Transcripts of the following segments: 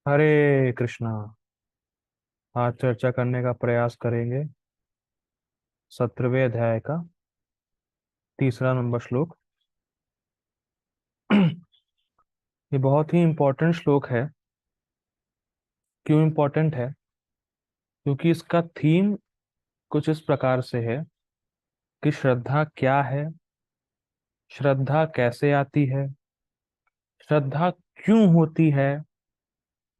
हरे कृष्णा। आज चर्चा करने का प्रयास करेंगे 17वें अध्याय का तीसरा नंबर श्लोक। ये बहुत ही इम्पोर्टेंट श्लोक है। क्यों इम्पोर्टेंट है? क्योंकि इसका थीम कुछ इस प्रकार से है कि श्रद्धा क्या है, श्रद्धा कैसे आती है, श्रद्धा क्यों होती है,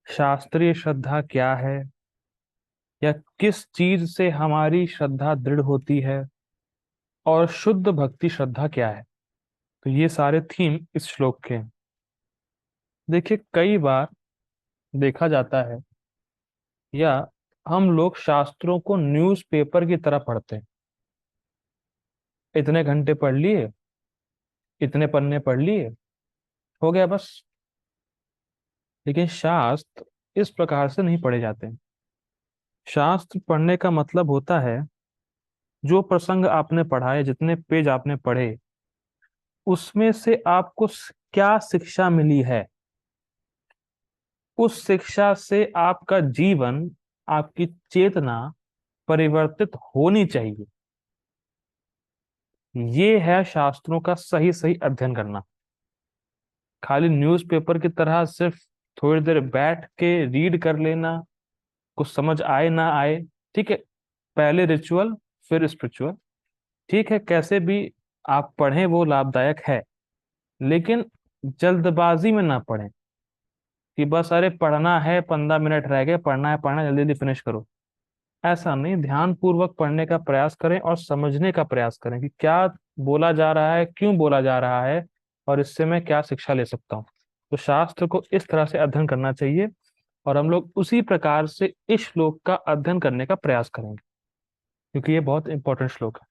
शास्त्रीय श्रद्धा क्या है, या किस चीज से हमारी श्रद्धा दृढ़ होती है, और शुद्ध भक्ति श्रद्धा क्या है। तो ये सारे थीम इस श्लोक के हैं। देखिए, कई बार देखा जाता है या हम लोग शास्त्रों को न्यूज़पेपर की तरह पढ़ते हैं। इतने घंटे पढ़ लिए, इतने पन्ने पढ़ लिए, हो गया बस। लेकिन शास्त्र इस प्रकार से नहीं पढ़े जाते हैं। शास्त्र पढ़ने का मतलब होता है, जो प्रसंग आपने पढ़ा है, जितने पेज आपने पढ़े, उसमें से आपको क्या शिक्षा मिली है, उस शिक्षा से आपका जीवन, आपकी चेतना परिवर्तित होनी चाहिए। ये है शास्त्रों का सही सही अध्ययन करना। खाली न्यूज़पेपर की तरह सिर्फ थोड़ी देर बैठ के रीड कर लेना, कुछ समझ आए ना आए, ठीक है। पहले रिचुअल फिर स्पिरिचुअल, ठीक है, कैसे भी आप पढ़ें वो लाभदायक है। लेकिन जल्दबाजी में ना पढ़ें कि बस अरे पढ़ना है, 15 मिनट रह गए, पढ़ना है पढ़ना, जल्दी जल्दी फिनिश करो। ऐसा नहीं, ध्यान पूर्वक पढ़ने का प्रयास करें और समझने का प्रयास करें कि क्या बोला जा रहा है, क्यों बोला जा रहा है, और इससे मैं क्या शिक्षा ले सकता हूँ। तो शास्त्र को इस तरह से अध्ययन करना चाहिए, और हम लोग उसी प्रकार से इस श्लोक का अध्ययन करने का प्रयास करेंगे, क्योंकि ये बहुत इंपॉर्टेंट श्लोक है।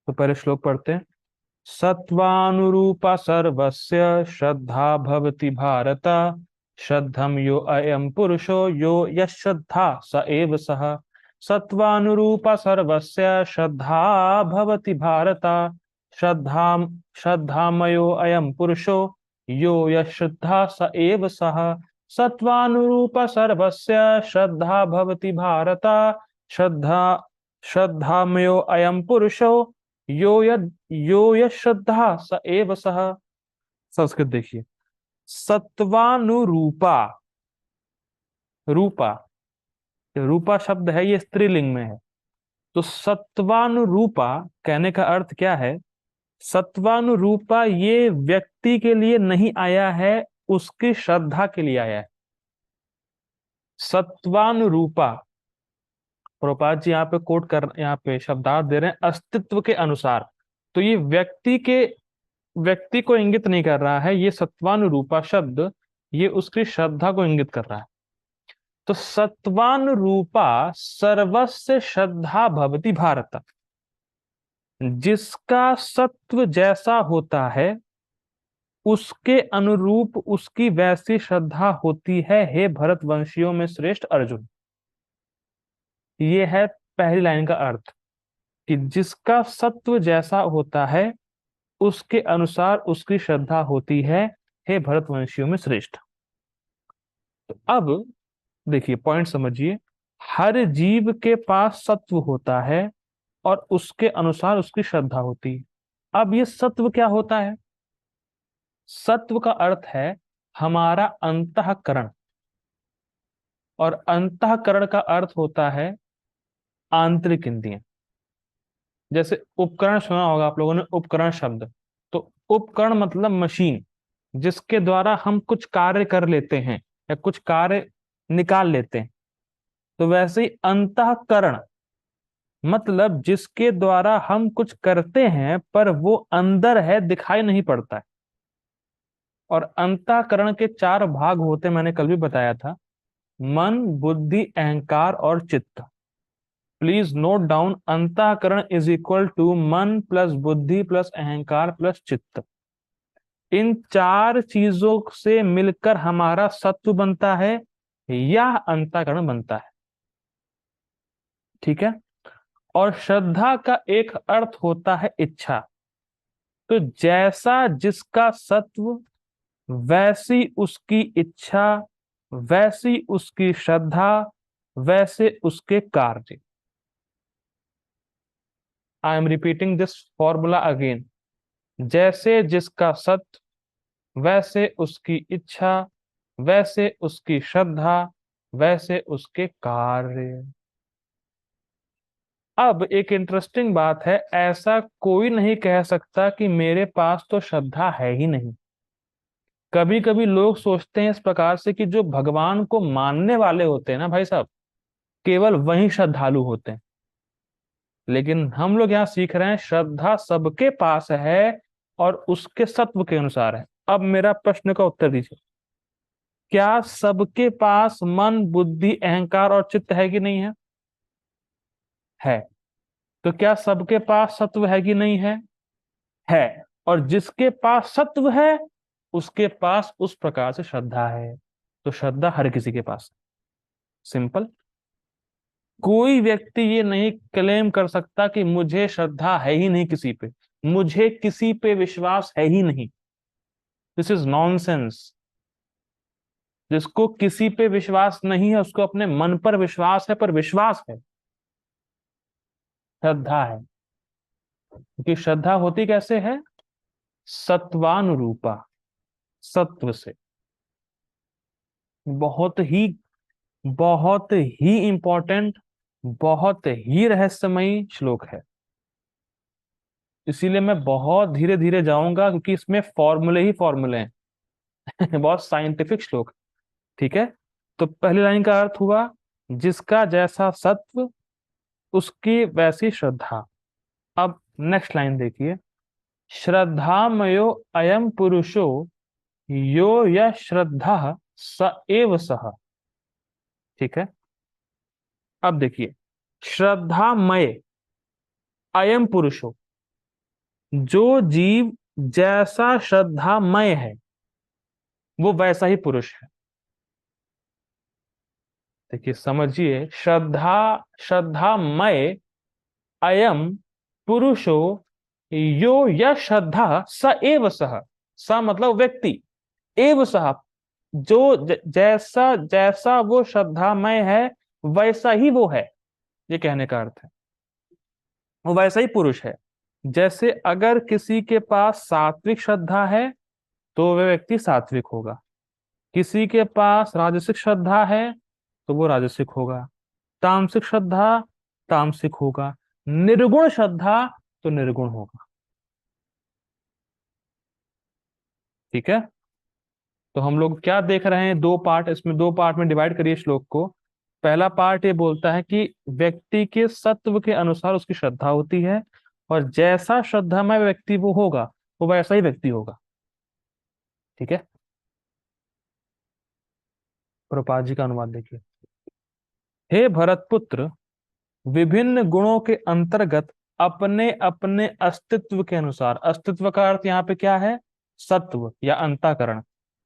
तो पहले श्लोक पढ़ते हैं। सत्वानुरूपा सर्वस्य श्रद्धा भवति भारत, श्रद्धम यो अयम पुरुषो यो यश्रद्धा स एव सः। सत्वानुरूपा सर्वस्य श्रद्धा भवति भारत, श्रद्धा श्रद्धामयो अयम पुरुषो यो यश्रद्धा स एव सः। सत्वानुरूपा सर्वस्य श्रद्धा भवति भारत, श्रद्धा श्रद्धामयो अयम पुरुषो यो यः श्रद्धा स एव सः। संस्कृत देखिए। सत्वानुरूपा, रूपा, रूपा शब्द है, ये स्त्रीलिंग में है। तो सत्वानुरूपा कहने का अर्थ क्या है? सत्वानुरूपा ये व्यक्ति के लिए नहीं आया है, उसकी श्रद्धा के लिए आया है। सत्वानुरूपा, प्रभुपाद जी यहाँ पे कोट कर, यहाँ पे शब्दार्थ दे रहे हैं अस्तित्व के अनुसार। तो ये व्यक्ति को इंगित नहीं कर रहा है, ये सत्वानुरूपा शब्द ये उसकी श्रद्धा को इंगित कर रहा है। तो सत्वानुरूपा सर्वस्य श्रद्धा भवति भारत, जिसका सत्व जैसा होता है उसके अनुरूप उसकी वैसी श्रद्धा होती है, हे भरतवंशियों में श्रेष्ठ अर्जुन। ये है पहली लाइन का अर्थ, कि जिसका सत्व जैसा होता है उसके अनुसार उसकी श्रद्धा होती है, हे भरतवंशियों में श्रेष्ठ। तो अब देखिए, पॉइंट समझिए। हर जीव के पास सत्व होता है और उसके अनुसार उसकी श्रद्धा होती है। अब ये सत्व क्या होता है? सत्व का अर्थ है हमारा अंतःकरण, और अंतःकरण का अर्थ होता है आंतरिक इंद्रियां। जैसे उपकरण सुना होगा आप लोगों ने, उपकरण शब्द। तो उपकरण मतलब मशीन, जिसके द्वारा हम कुछ कार्य कर लेते हैं या कुछ कार्य निकाल लेते हैं। तो वैसे ही अंतःकरण मतलब जिसके द्वारा हम कुछ करते हैं पर वो अंदर है, दिखाई नहीं पड़ता है। और अंतःकरण के चार भाग होते, मैंने कल भी बताया था। मन, बुद्धि, अहंकार और चित्त। प्लीज नोट डाउन, अंतःकरण इज इक्वल टू मन प्लस बुद्धि प्लस अहंकार प्लस चित्त। इन चार चीजों से मिलकर हमारा सत्व बनता है, यह अंतःकरण बनता है। ठीक है। और श्रद्धा का एक अर्थ होता है इच्छा। तो जैसा जिसका सत्व, वैसी उसकी इच्छा, वैसी उसकी श्रद्धा, वैसे उसके कार्य। I am repeating this formula again. जैसे जिसका सत्व, वैसे उसकी इच्छा, वैसे उसकी श्रद्धा, वैसे उसके कार्य। अब एक इंटरेस्टिंग बात है, ऐसा कोई नहीं कह सकता कि मेरे पास तो श्रद्धा है ही नहीं। कभी कभी लोग सोचते हैं इस प्रकार से कि जो भगवान को मानने वाले होते हैं ना भाई साहब, केवल वही श्रद्धालु होते हैं। लेकिन हम लोग यहाँ सीख रहे हैं श्रद्धा सबके पास है और उसके सत्व के अनुसार है। अब मेरा प्रश्न का उत्तर दीजिए, क्या सबके पास मन, बुद्धि, अहंकार और चित्त है कि नहीं है? है। तो क्या सबके पास सत्व है कि नहीं है? है। और जिसके पास सत्व है उसके पास उस प्रकार से श्रद्धा है। तो श्रद्धा हर किसी के पास। सिंपल। कोई व्यक्ति ये नहीं क्लेम कर सकता कि मुझे श्रद्धा है ही नहीं किसी पे, मुझे किसी पे विश्वास है ही नहीं। This is nonsense. जिसको किसी पे विश्वास नहीं है उसको अपने मन पर विश्वास है, पर विश्वास है, श्रद्धा है। क्योंकि श्रद्धा होती कैसे है? सत्वानुरूपा, सत्व से। बहुत ही, बहुत ही इंपॉर्टेंट, बहुत ही रहस्यमयी श्लोक है। इसीलिए मैं बहुत धीरे धीरे जाऊंगा क्योंकि इसमें फॉर्मूले ही फॉर्मूले हैं। बहुत साइंटिफिक श्लोक। ठीक है। तो पहली लाइन का अर्थ हुआ, जिसका जैसा सत्व उसकी वैसी श्रद्धा। अब नेक्स्ट लाइन देखिए, श्रद्धामयो अयम पुरुषो यो यः श्रद्धा स एव सः। ठीक है। अब देखिए, श्रद्धामय अयम पुरुषो, जो जीव जैसा श्रद्धामय है वो वैसा ही पुरुष है। देखिए समझिए, श्रद्धामय अयम पुरुषो यो यः श्रद्धा स एव सः। स मतलब व्यक्ति, एव सः जो जैसा जैसा वो श्रद्धामय है वैसा ही वो है। ये कहने का अर्थ है वो वैसा ही पुरुष है। जैसे अगर किसी के पास सात्विक श्रद्धा है तो वह व्यक्ति सात्विक होगा, किसी के पास राजसिक श्रद्धा है तो वो राजसिक होगा, तामसिक श्रद्धा तामसिक होगा, निर्गुण श्रद्धा तो निर्गुण होगा। ठीक है। तो हम लोग क्या देख रहे हैं, दो पार्ट, इसमें दो पार्ट में डिवाइड करिए श्लोक को। पहला पार्ट ये बोलता है कि व्यक्ति के सत्व के अनुसार उसकी श्रद्धा होती है, और जैसा श्रद्धामय व्यक्ति वो होगा वो वैसा ही व्यक्ति होगा। ठीक है। प्रभुपाद जी का अनुवाद देखिए। हे भरतपुत्र, विभिन्न गुणों के अंतर्गत अपने अपने अस्तित्व के अनुसार, अस्तित्व का अर्थ यहाँ पे क्या है? सत्व या अंतःकरण।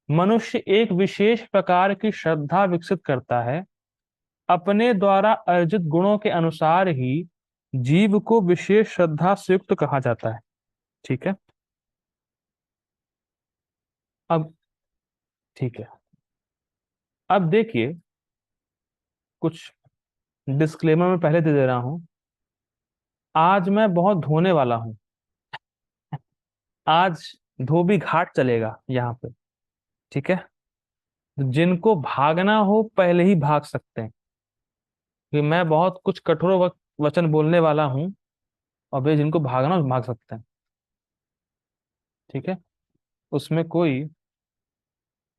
मनुष्य एक विशेष प्रकार की श्रद्धा विकसित करता है। अपने द्वारा अर्जित गुणों के अनुसार ही जीव को विशेष श्रद्धा से युक्त कहा जाता है। ठीक है। अब ठीक है, अब देखिए, कुछ डिस्क्लेमर में पहले दे दे रहा हूं। आज मैं बहुत धोने वाला हूं। आज धोबी घाट चलेगा यहाँ पे। ठीक है। जिनको भागना हो पहले ही भाग सकते हैं, कि मैं बहुत कुछ कठोर वचन बोलने वाला हूं। और वे जिनको भागना हो भाग सकते हैं। ठीक है। उसमें कोई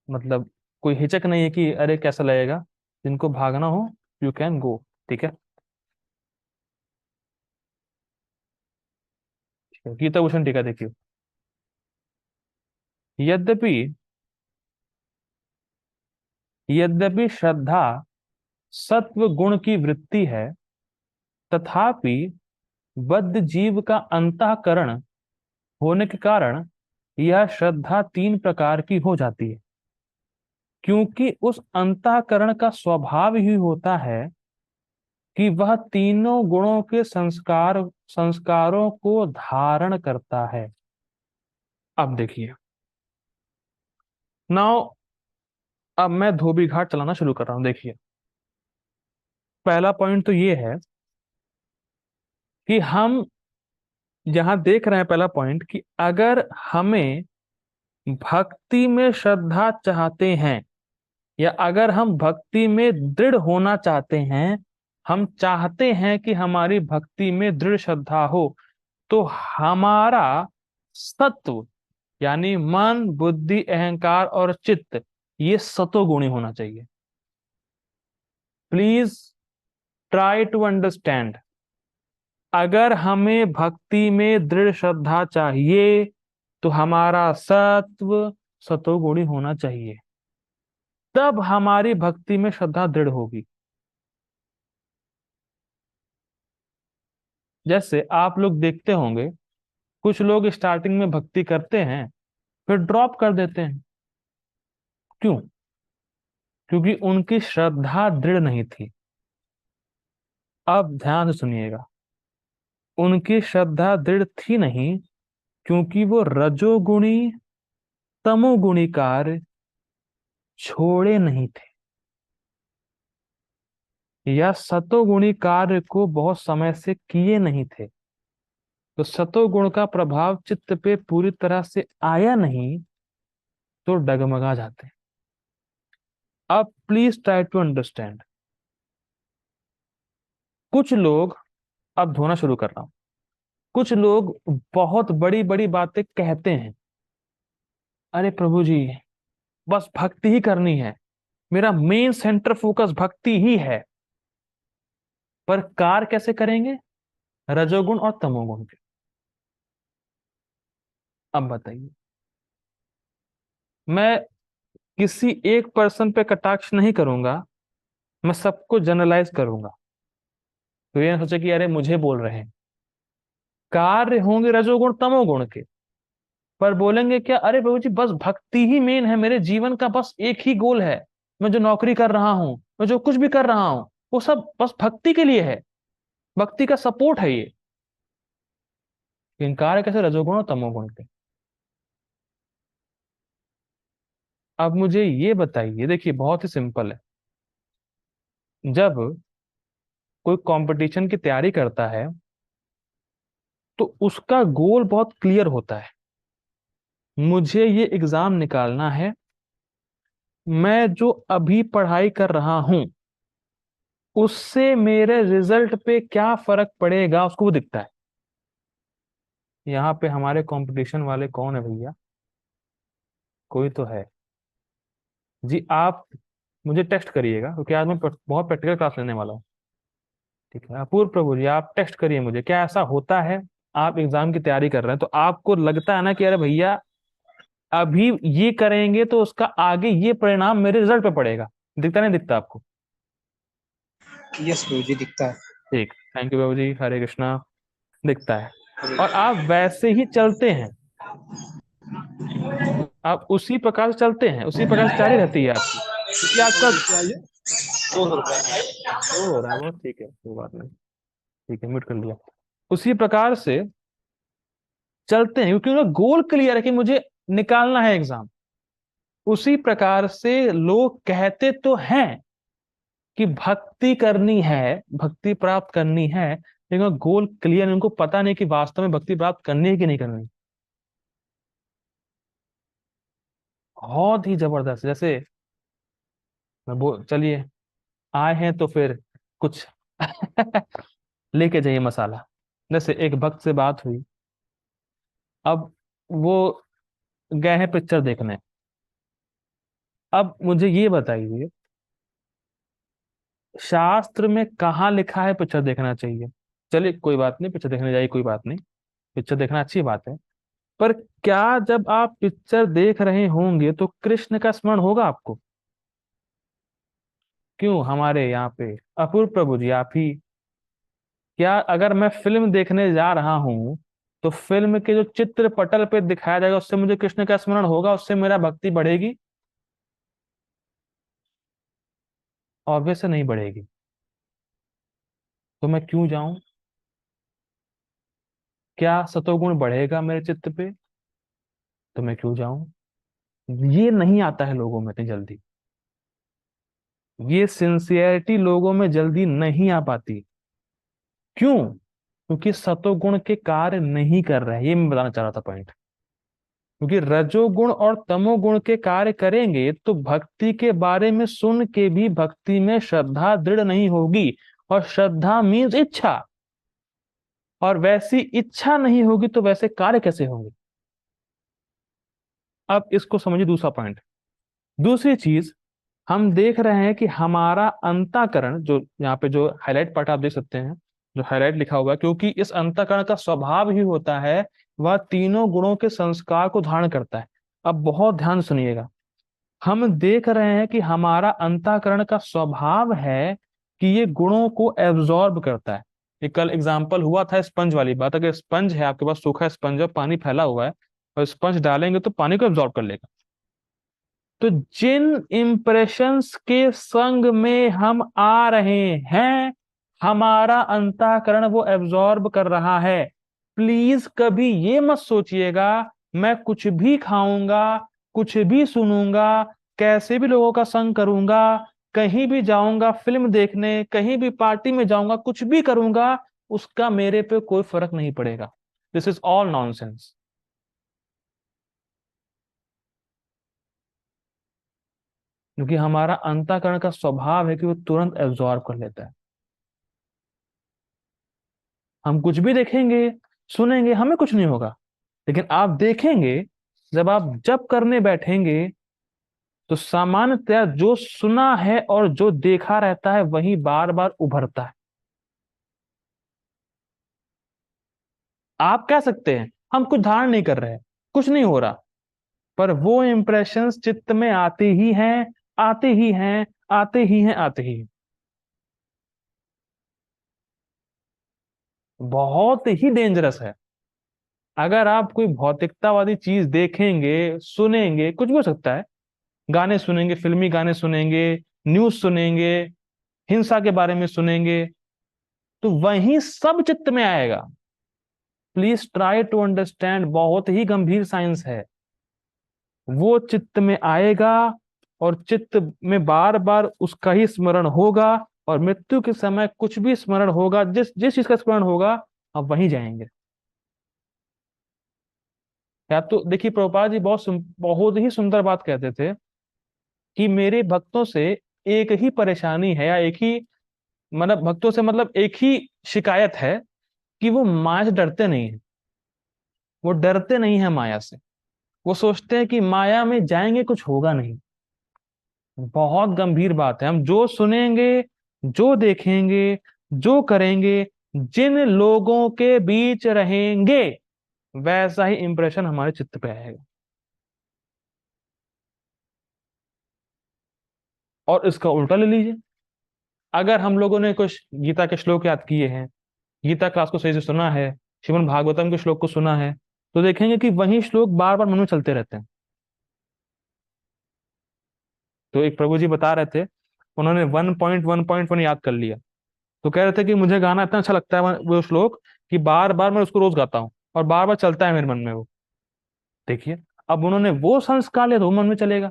मतलब कोई हिचक नहीं है कि अरे कैसा लगेगा। जिनको भागना हो यू कैन गो। ठीक है। गीता भूषण टीका देखिए। यद्यपि यद्यपि श्रद्धा सत्व गुण की वृत्ति है, तथापि बद्ध जीव का अंतःकरण होने के कारण यह श्रद्धा तीन प्रकार की हो जाती है। क्योंकि उस अंतःकरण का स्वभाव ही होता है कि वह तीनों गुणों के संस्कारों को धारण करता है। अब देखिए, नाउ अब मैं धोबी घाट चलाना शुरू कर रहा हूं। देखिए, पहला पॉइंट तो ये है कि हम यहां देख रहे हैं, पहला पॉइंट, कि अगर हमें भक्ति में श्रद्धा चाहते हैं, या अगर हम भक्ति में दृढ़ होना चाहते हैं, हम चाहते हैं कि हमारी भक्ति में दृढ़ श्रद्धा हो, तो हमारा सत्व, यानी मन, बुद्धि, अहंकार और चित्त, ये सतोगुणी होना चाहिए। Please try to understand. अगर हमें भक्ति में दृढ़ श्रद्धा चाहिए तो हमारा सत्व सतोगुणी होना चाहिए, तब हमारी भक्ति में श्रद्धा दृढ़ होगी। जैसे आप लोग देखते होंगे, कुछ लोग स्टार्टिंग में भक्ति करते हैं, फिर ड्रॉप कर देते हैं। क्यों? क्योंकि उनकी श्रद्धा दृढ़ नहीं थी। अब ध्यान से सुनिएगा, उनकी श्रद्धा दृढ़ थी नहीं क्योंकि वो रजोगुणी तमोगुणी कार्य छोड़े नहीं थे, या सतोगुणी कार्य को बहुत समय से किए नहीं थे। तो सतोगुण का प्रभाव चित्त पे पूरी तरह से आया नहीं तो डगमगा जाते हैं। अब प्लीज ट्राई टू अंडरस्टैंड। कुछ लोग, अब धोना शुरू कर रहा हूं, कुछ लोग बहुत बड़ी बड़ी बातें कहते हैं, अरे प्रभु जी, बस भक्ति ही करनी है, मेरा मेन सेंटर फोकस भक्ति ही है। पर कार्य कैसे करेंगे? रजोगुण और तमोगुण के। अब बताइए, मैं किसी एक पर्सन पे कटाक्ष नहीं करूंगा, मैं सबको जनरलाइज करूंगा। तो ये ना सोचे कि अरे मुझे बोल रहे हैं। कार्य होंगे रजोगुण तमोगुण के, पर बोलेंगे क्या, अरे प्रभु जी बस भक्ति ही मेन है, मेरे जीवन का बस एक ही गोल है, मैं जो नौकरी कर रहा हूं, मैं जो कुछ भी कर रहा हूं, वो सब बस भक्ति के लिए है, भक्ति का सपोर्ट है ये। लेकिन कार्य कैसे? रजोगुण और तमोगुण के। अब मुझे ये बताइए, देखिए बहुत ही सिंपल है। जब कोई कंपटीशन की तैयारी करता है तो उसका गोल बहुत क्लियर होता है, मुझे ये एग्जाम निकालना है, मैं जो अभी पढ़ाई कर रहा हूं उससे मेरे रिजल्ट पे क्या फर्क पड़ेगा, उसको वो दिखता है। यहाँ पे हमारे कंपटीशन वाले कौन है भैया? कोई तो है जी। आप मुझे टेक्स्ट करिएगा, क्योंकि आज मैं बहुत प्रैक्टिकल क्लास लेने वाला हूँ। ठीक है, अपूर्व प्रभु जी, आप टेक्स्ट करिए मुझे, क्या ऐसा होता है आप एग्जाम की तैयारी कर रहे हैं तो आपको लगता है ना कि अरे भैया अभी ये करेंगे तो उसका आगे ये परिणाम मेरे रिजल्ट पे पड़ेगा? दिखता नहीं दिखता आपको? यस प्रभु जी, दिखता है। ठीक, थैंक यू बाबू जी, हरे कृष्णा। दिखता है, और आप वैसे ही चलते हैं, आप उसी प्रकार से चलते हैं, उसी प्रकार से जारी रहती है आपकी, क्योंकि आपका 200 रुपए। वो हो रहा है वो, ठीक है, कोई बात नहीं। ठीक है, म्यूट कर लिया। उसी प्रकार से चलते हैं क्योंकि उनका गोल क्लियर है कि मुझे निकालना है एग्जाम। उसी प्रकार से लोग कहते तो हैं कि भक्ति करनी है, भक्ति प्राप्त करनी है, लेकिन गोल क्लियर नहीं, उनको पता नहीं कि वास्तव में भक्ति प्राप्त करनी है कि नहीं करनी। बहुत ही जबरदस्त। जैसे मैं चलिए, आए हैं तो फिर कुछ लेके जाइए मसाला। जैसे एक भक्त से बात हुई, अब वो गए हैं पिक्चर देखने। अब मुझे ये बताइए, शास्त्र में कहाँ लिखा है पिक्चर देखना चाहिए? चलिए कोई बात नहीं, पिक्चर देखने जाइए, कोई बात नहीं, पिक्चर देखना अच्छी बात है। पर क्या जब आप पिक्चर देख रहे होंगे तो कृष्ण का स्मरण होगा आपको? क्यों हमारे यहाँ पे अपूर्व प्रभु जी, आप ही, क्या अगर मैं फिल्म देखने जा रहा हूं तो फिल्म के जो चित्र पटल पे दिखाया जाएगा उससे मुझे कृष्ण का स्मरण होगा, उससे मेरा भक्ति बढ़ेगी? ऑब्वियस नहीं बढ़ेगी। तो मैं क्यों जाऊं? क्या सतोगुण बढ़ेगा मेरे चित्त पे? तो मैं क्यों जाऊं? ये नहीं आता है लोगों में इतनी जल्दी। ये सिंसियरिटी लोगों में जल्दी नहीं आ पाती। क्यों? क्योंकि सतोगुण के कार्य नहीं कर रहे हैं, ये मैं बताना चाह रहा था पॉइंट। क्योंकि रजोगुण और तमोगुण के कार्य करेंगे तो भक्ति के बारे में सुन के भी भक्ति में श्रद्धा दृढ़ नहीं होगी, और श्रद्धा मीन्स इच्छा, और वैसी इच्छा नहीं होगी तो वैसे कार्य कैसे होंगे? अब इसको समझिए, दूसरा पॉइंट। दूसरी चीज, हम देख रहे हैं कि हमारा अंतःकरण, जो यहाँ पे जो हाईलाइट पार्ट आप देख सकते हैं, जो हाईलाइट लिखा हुआ है, क्योंकि इस अंतःकरण का स्वभाव ही होता है वह तीनों गुणों के संस्कार को धारण करता है। अब बहुत ध्यान सुनिएगा, हम देख रहे हैं कि हमारा अंतःकरण का स्वभाव है कि ये गुणों को एब्जॉर्ब करता है। ये कल एग्जाम्पल हुआ था स्पंज वाली बात। अगर स्पंज है आपके पास, सूखा स्पंज है, पानी फैला हुआ है, और स्पंज डालेंगे तो पानी को एब्जॉर्ब कर लेगा। तो जिन इंप्रेशंस के संग में हम आ रहे हैं, हमारा अंतःकरण वो एब्जॉर्ब कर रहा है। प्लीज कभी ये मत सोचिएगा मैं कुछ भी खाऊंगा, कुछ भी सुनूंगा, कैसे भी लोगों का संग करूंगा, कहीं भी जाऊंगा फिल्म देखने, कहीं भी पार्टी में जाऊंगा, कुछ भी करूंगा, उसका मेरे पे कोई फर्क नहीं पड़ेगा। This is all nonsense. क्योंकि हमारा अंतःकरण का स्वभाव है कि वो तुरंत एब्जॉर्ब कर लेता है। हम कुछ भी देखेंगे, सुनेंगे, हमें कुछ नहीं होगा। लेकिन आप देखेंगे, जब आप जब करने बैठेंगे तो सामान्यतया जो सुना है और जो देखा रहता है वही बार बार उभरता है। आप कह सकते हैं हम कुछ धारण नहीं कर रहे हैं, कुछ नहीं हो रहा, पर वो इंप्रेशंस चित्त में आते ही हैं, आते ही हैं, आते ही हैं, आते ही हैं। बहुत ही डेंजरस है। अगर आप कोई भौतिकतावादी चीज देखेंगे, सुनेंगे, कुछ भी हो सकता है, गाने सुनेंगे, फिल्मी गाने सुनेंगे, न्यूज सुनेंगे, हिंसा के बारे में सुनेंगे, तो वही सब चित्त में आएगा। प्लीज ट्राई टू अंडरस्टैंड, बहुत ही गंभीर साइंस है। वो चित्त में आएगा, और चित्त में बार बार उसका ही स्मरण होगा, और मृत्यु के समय कुछ भी स्मरण होगा, जिस जिस चीज का स्मरण होगा, आप वहीं जाएंगे। या तो देखिए, प्रभुपाद जी बहुत ही सुंदर बात कहते थे कि मेरे भक्तों से एक ही परेशानी है, या एक ही, मतलब भक्तों से मतलब एक ही शिकायत है कि वो माया से डरते नहीं है। वो डरते नहीं है माया से। वो सोचते हैं कि माया में जाएंगे कुछ होगा नहीं। बहुत गंभीर बात है। हम जो सुनेंगे, जो देखेंगे, जो करेंगे, जिन लोगों के बीच रहेंगे, वैसा ही इंप्रेशन हमारे चित्त पे आएगा। और इसका उल्टा ले लीजिए, अगर हम लोगों ने कुछ गीता के श्लोक याद किए हैं, गीता क्लास को सही से सुना है, श्रीमद् भागवतम के श्लोक को सुना है, तो देखेंगे कि वही श्लोक बार बार मन में चलते रहते हैं। तो एक प्रभु जी बता रहे थे, उन्होंने 1.1.1 याद कर लिया, तो कह रहे थे कि मुझे गाना इतना अच्छा लगता है वो श्लोक, कि बार बार मैं उसको रोज गाता हूँ, और बार बार चलता है मेरे मन में वो। देखिए, अब उन्होंने वो संस्कार लिया तो वो मन में चलेगा।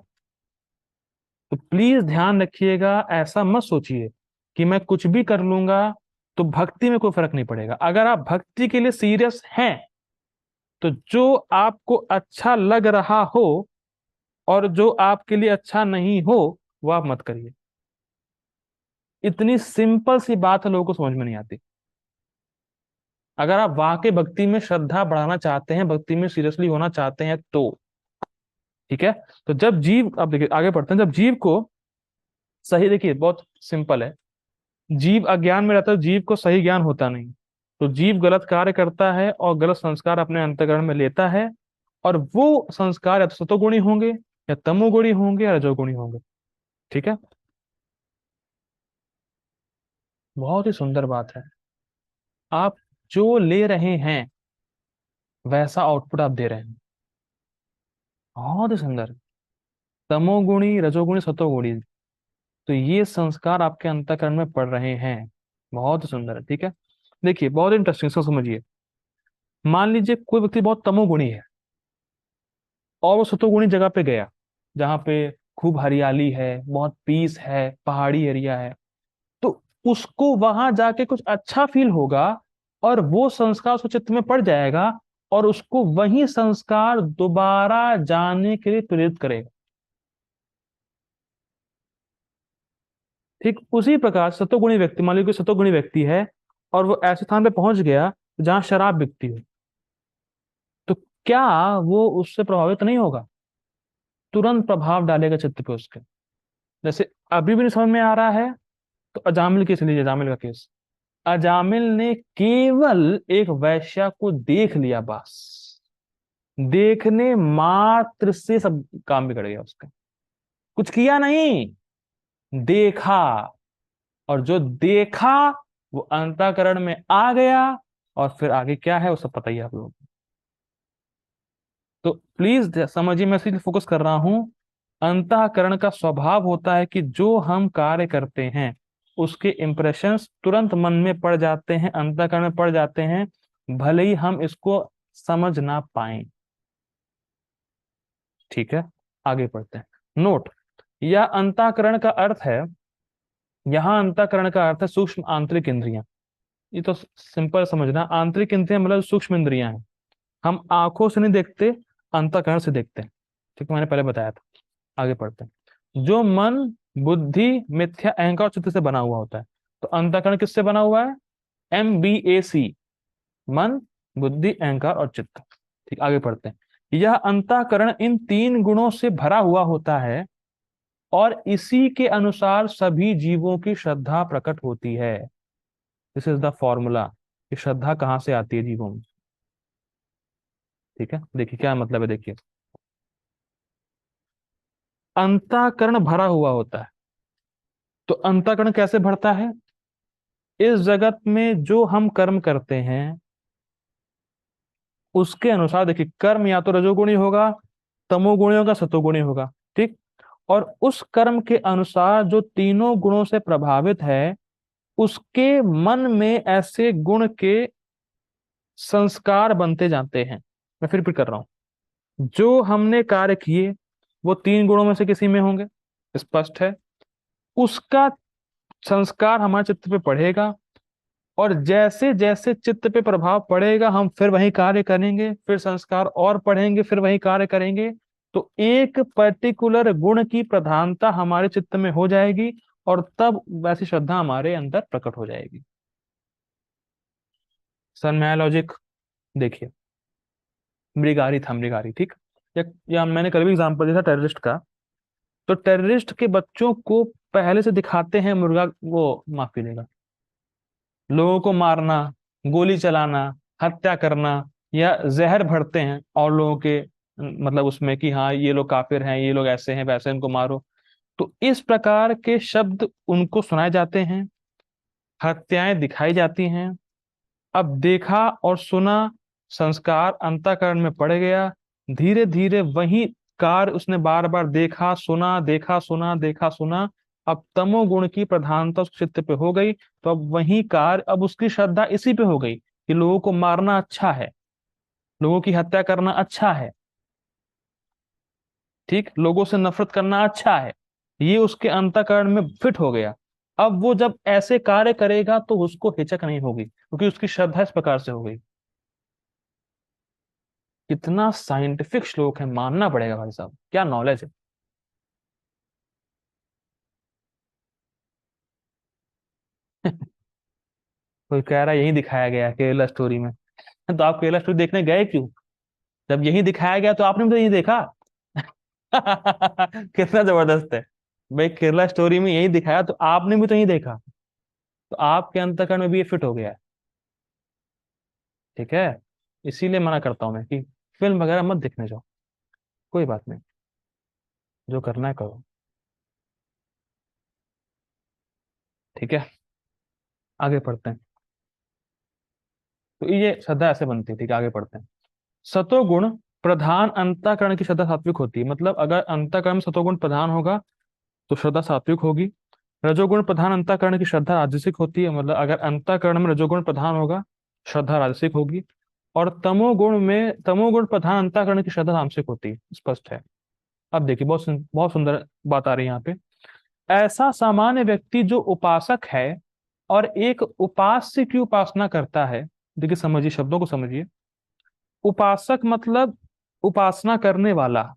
तो प्लीज ध्यान रखिएगा, ऐसा मत सोचिए कि मैं कुछ भी कर लूंगा तो भक्ति में कोई फर्क नहीं पड़ेगा। अगर आप भक्ति के लिए सीरियस हैं, तो जो आपको अच्छा लग रहा हो और जो आपके लिए अच्छा नहीं हो, वो आप मत करिए। इतनी सिंपल सी बात है, लोगों को समझ में नहीं आती। अगर आप वाकई भक्ति में श्रद्धा बढ़ाना चाहते हैं, भक्ति में सीरियसली होना चाहते हैं, तो ठीक है। तो जब जीव, अब देखिए आगे पढ़ते हैं, जब जीव को सही, देखिए बहुत सिंपल है, जीव अज्ञान में रहता है, जीव को सही ज्ञान होता नहीं, तो जीव गलत कार्य करता है और गलत संस्कार अपने अंतःकरण में लेता है, और वो संस्कार या तो सतोगुणी होंगे, या तमोगुणी होंगे, या रजोगुणी होंगे। ठीक है। बहुत ही सुंदर बात है। आप जो ले रहे हैं वैसा आउटपुट आप दे रहे हैं। बहुत ही सुंदर। तमोगुणी, रजोगुणी, सतोगुणी, तो ये संस्कार आपके अंतःकरण में पड़ रहे हैं। बहुत ही सुंदर है। ठीक है। देखिए बहुत इंटरेस्टिंग, इसको समझिए। मान लीजिए कोई व्यक्ति बहुत तमोगुणी है, और वो सतोगुणी जगह पे गया, जहाँ पे खूब हरियाली है, बहुत पीस है, पहाड़ी एरिया है, तो उसको वहां जाके कुछ अच्छा फील होगा, और वो संस्कार उसके चित्त में पड़ जाएगा, और उसको वही संस्कार दोबारा जाने के लिए प्रेरित करेगा। ठीक उसी प्रकार सतोगुणी व्यक्ति, मान लीजिए कोई सतोगुणी व्यक्ति है, और वो ऐसे स्थान पे पहुंच गया जहां शराब बिकती हो, तो क्या वो उससे प्रभावित नहीं होगा? तुरंत प्रभाव डालेगा चित्त पे उसके। जैसे अभी भी नहीं समझ में आ रहा है, तो अजामिल केस लीजिए, अजामिल का केस। अजामिल ने केवल एक वैश्या को देख लिया, बस देखने मात्र से सब काम बिगड़ गया उसका। कुछ किया नहीं, देखा, और जो देखा वो अंतःकरण में आ गया, और फिर आगे क्या है वो सब पता ही है आप लोगों को। तो प्लीज समझिए, मैं इसलिए फोकस कर रहा हूं। अंतःकरण का स्वभाव होता है कि जो हम कार्य करते हैं उसके इंप्रेशंस तुरंत मन में पड़ जाते हैं, अंतःकरण में पड़ जाते हैं, भले ही हम इसको समझ ना पाए। ठीक है, आगे पढ़ते हैं। नोट, यह अंतःकरण का अर्थ है, यहां अंतःकरण का अर्थ है सूक्ष्म आंतरिक इंद्रियां। ये तो सिंपल समझना, आंतरिक इंद्रियां मतलब सूक्ष्म इंद्रियां हैं। हम आंखों से नहीं देखते, अंतःकरण से देखते हैं। ठीक है, मैंने पहले बताया था। आगे पढ़ते हैं। जो मन, बुद्धि, मिथ्या, अहंकार और चित्त से बना हुआ होता है। तो अंतःकरण किससे बना हुआ है? MBAC, मन, बुद्धि, अहंकार और चित्त। ठीक, आगे पढ़ते हैं। यह अंतःकरण इन तीन गुणों से भरा हुआ होता है, और इसी के अनुसार सभी जीवों की श्रद्धा प्रकट होती है। दिस इज द फॉर्मूला कि श्रद्धा कहां से आती है जीवों में। ठीक है, देखिए क्या मतलब है, देखिए। अंतःकरण भरा हुआ होता है, तो अंतःकरण कैसे भरता है? इस जगत में जो हम कर्म करते हैं उसके अनुसार, देखिए, कर्म या तो रजोगुणी होगा, तमोगुणी होगा, सतोगुणी होगा। ठीक, और उस कर्म के अनुसार जो तीनों गुणों से प्रभावित है, उसके मन में ऐसे गुण के संस्कार बनते जाते हैं। मैं फिर कर रहा हूं, जो हमने कार्य किए वो तीन गुणों में से किसी में होंगे, स्पष्ट है। उसका संस्कार हमारे चित्त पे पड़ेगा, और जैसे जैसे चित्त पे प्रभाव पड़ेगा हम फिर वही कार्य करेंगे, फिर संस्कार और पढ़ेंगे, फिर वही कार्य करेंगे। तो एक पर्टिकुलर गुण की प्रधानता हमारे चित्त में हो जाएगी, और तब वैसी श्रद्धा हमारे अंदर प्रकट हो जाएगी। सर नया लॉजिक देखिए। मृगारी था, मृगारी, ठीक। या मैंने कल भी एग्जाम्पल दिया था टेररिस्ट का। तो टेररिस्ट के बच्चों को पहले से दिखाते हैं मुर्गा, वो माफ कीजिएगा, लोगों को मारना, गोली चलाना, हत्या करना, या जहर भरते हैं और लोगों के मतलब उसमें कि हाँ ये लोग काफिर हैं, ये लोग ऐसे हैं वैसे, इनको मारो। तो इस प्रकार के शब्द उनको सुनाए जाते हैं, हत्याएं दिखाई जाती हैं। अब देखा और सुना, संस्कार अंतःकरण में पड़ गया, धीरे धीरे वही कार्य उसने बार बार देखा सुना, देखा सुना, देखा सुना। अब तमोगुण की प्रधानता उस चित्त पे हो गई, तो अब वही कार्य, अब उसकी श्रद्धा इसी पे हो गई कि लोगों को मारना अच्छा है, लोगों की हत्या करना अच्छा है, ठीक, लोगों से नफरत करना अच्छा है। ये उसके अंतःकरण में फिट हो गया। अब वो जब ऐसे कार्य करेगा तो उसको हिचक नहीं होगी, क्योंकि उसकी श्रद्धा इस प्रकार से हो गई। कितना साइंटिफिक श्लोक है, मानना पड़ेगा भाई साहब, क्या नॉलेज है। कोई कह रहा है यही दिखाया गया है केरला स्टोरी में। तो आप केरला स्टोरी देखने गए क्यों? जब यही दिखाया गया तो आपने भी तो यही देखा। कितना जबरदस्त है। भाई केरला स्टोरी में यही दिखाया तो आपने भी तो यही देखा, तो आपके अंतःकरण में भी ये फिट हो गया है। ठीक है, इसीलिए मना करता हूं मैं कि फिल्म वगैरह मत देखने जाओ। कोई बात नहीं, जो करना है करो। ठीक है, आगे पढ़ते हैं। तो ये श्रद्धा ऐसे बनती है। ठीक है, आगे पढ़ते हैं। सतोगुण प्रधान अंतःकरण की श्रद्धा सात्विक होती है, मतलब अगर अंतःकरण में सतोगुण प्रधान होगा तो श्रद्धा सात्विक होगी। रजोगुण प्रधान अंतःकरण की श्रद्धा राजसिक होती है, मतलब अगर अंतःकरण में रजोगुण प्रधान होगा श्रद्धा राजसिक होगी। और तमोगुण प्रधान अंतःकरण की श्रद्धा तामसिक होती है, स्पष्ट है। अब देखिए बहुत सुंदर बात आ रही है यहाँ पे। ऐसा सामान्य व्यक्ति जो उपासक है और एक उपास्य की उपासना करता है। देखिए समझिए, शब्दों को समझिए। उपासक मतलब उपासना करने वाला।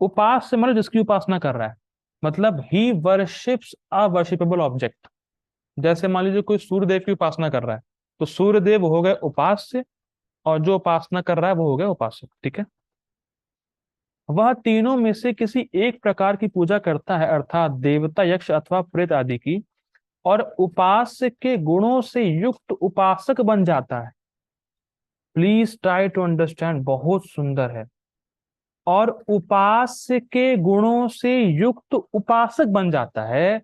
उपास्य मतलब जिसकी उपासना कर रहा है, मतलब ही वर्शिप्स अ वर्शिपेबल ऑब्जेक्ट। जैसे मान लीजिए कोई सूर्य देव की उपासना कर रहा है, तो सूर्य देव हो गए उपास्य, और जो उपासना कर रहा है वो हो गया उपासक। ठीक है। वह तीनों में से किसी एक प्रकार की पूजा करता है, अर्थात देवता, यक्ष अथवा प्रेत आदि की, और उपास्य के गुणों से युक्त उपासक बन जाता है। प्लीज ट्राई टू अंडरस्टैंड, बहुत सुंदर है। और उपास्य के गुणों से युक्त उपासक बन जाता है,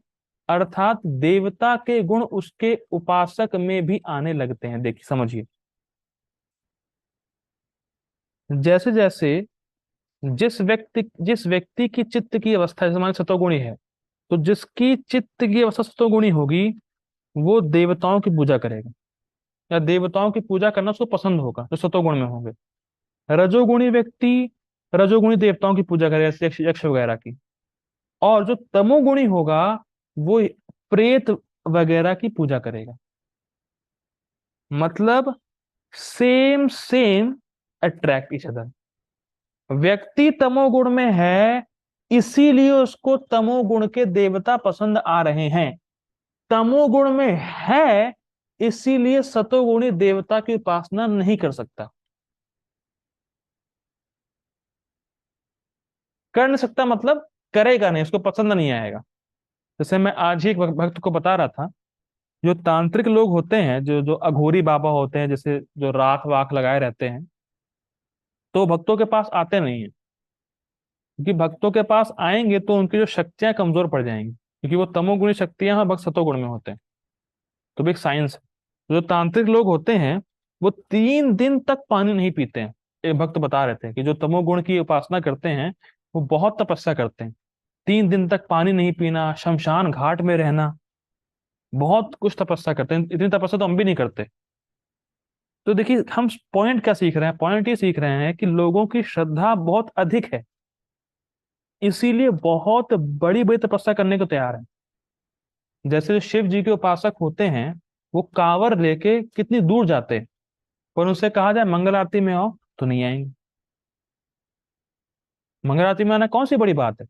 अर्थात देवता के गुण उसके उपासक में भी आने लगते हैं। देखिए समझिए, जैसे जैसे जिस व्यक्ति की चित्त की अवस्था, जैसे मान लीजिए सतोगुणी है, तो जिसकी चित्त की अवस्था सतोगुणी होगी वो देवताओं की पूजा करेगा, या देवताओं की पूजा करना उसको पसंद होगा जो सतोगुण में होंगे। रजोगुणी व्यक्ति रजोगुणी देवताओं की पूजा करेगा, जैसे यक्ष यक्ष वगैरह की। और जो तमोगुणी होगा वो प्रेत वगैरह की पूजा करेगा। मतलब same same attract each other. व्यक्ति तमोगुण में है, इसीलिए उसको तमोगुण के देवता पसंद आ रहे हैं। तमोगुण में है, इसीलिए सतोगुणी देवता की उपासना नहीं कर सकता। कर नहीं सकता मतलब करेगा नहीं, उसको पसंद नहीं आएगा। जैसे मैं आज ही एक भक्त को बता रहा था, जो तांत्रिक लोग होते हैं, जो जो अघोरी बाबा होते हैं, जैसे जो राख वाख लगाए रहते हैं, तो भक्तों के पास आते नहीं है। क्योंकि भक्तों के पास आएंगे तो उनकी जो शक्तियां कमजोर पड़ जाएंगी, क्योंकि वो तमोगुणी शक्तियां हैं, भक्त सतोगुण में होते हैं। तो भी एक साइंस है। जो तांत्रिक लोग होते हैं वो 3 दिन तक पानी नहीं पीते हैं। एक भक्त बता रहे थे कि जो तमोगुण की उपासना करते हैं वो बहुत तपस्या करते हैं। 3 दिन तक पानी नहीं पीना, शमशान घाट में रहना, बहुत कुछ तपस्या करते हैं। इतनी तपस्या तो हम भी नहीं करते। तो देखिए हम पॉइंट क्या सीख रहे हैं, पॉइंट ये सीख रहे हैं कि लोगों की श्रद्धा बहुत अधिक है, इसीलिए बहुत बड़ी बड़ी तपस्या करने को तैयार है। जैसे शिव जी के उपासक होते हैं, वो कांवर लेके कितनी दूर जाते हैं, पर उनसे कहा जाए मंगल आरती में आओ तो नहीं आएंगे। मंगल आरती में आना कौन सी बड़ी बात है,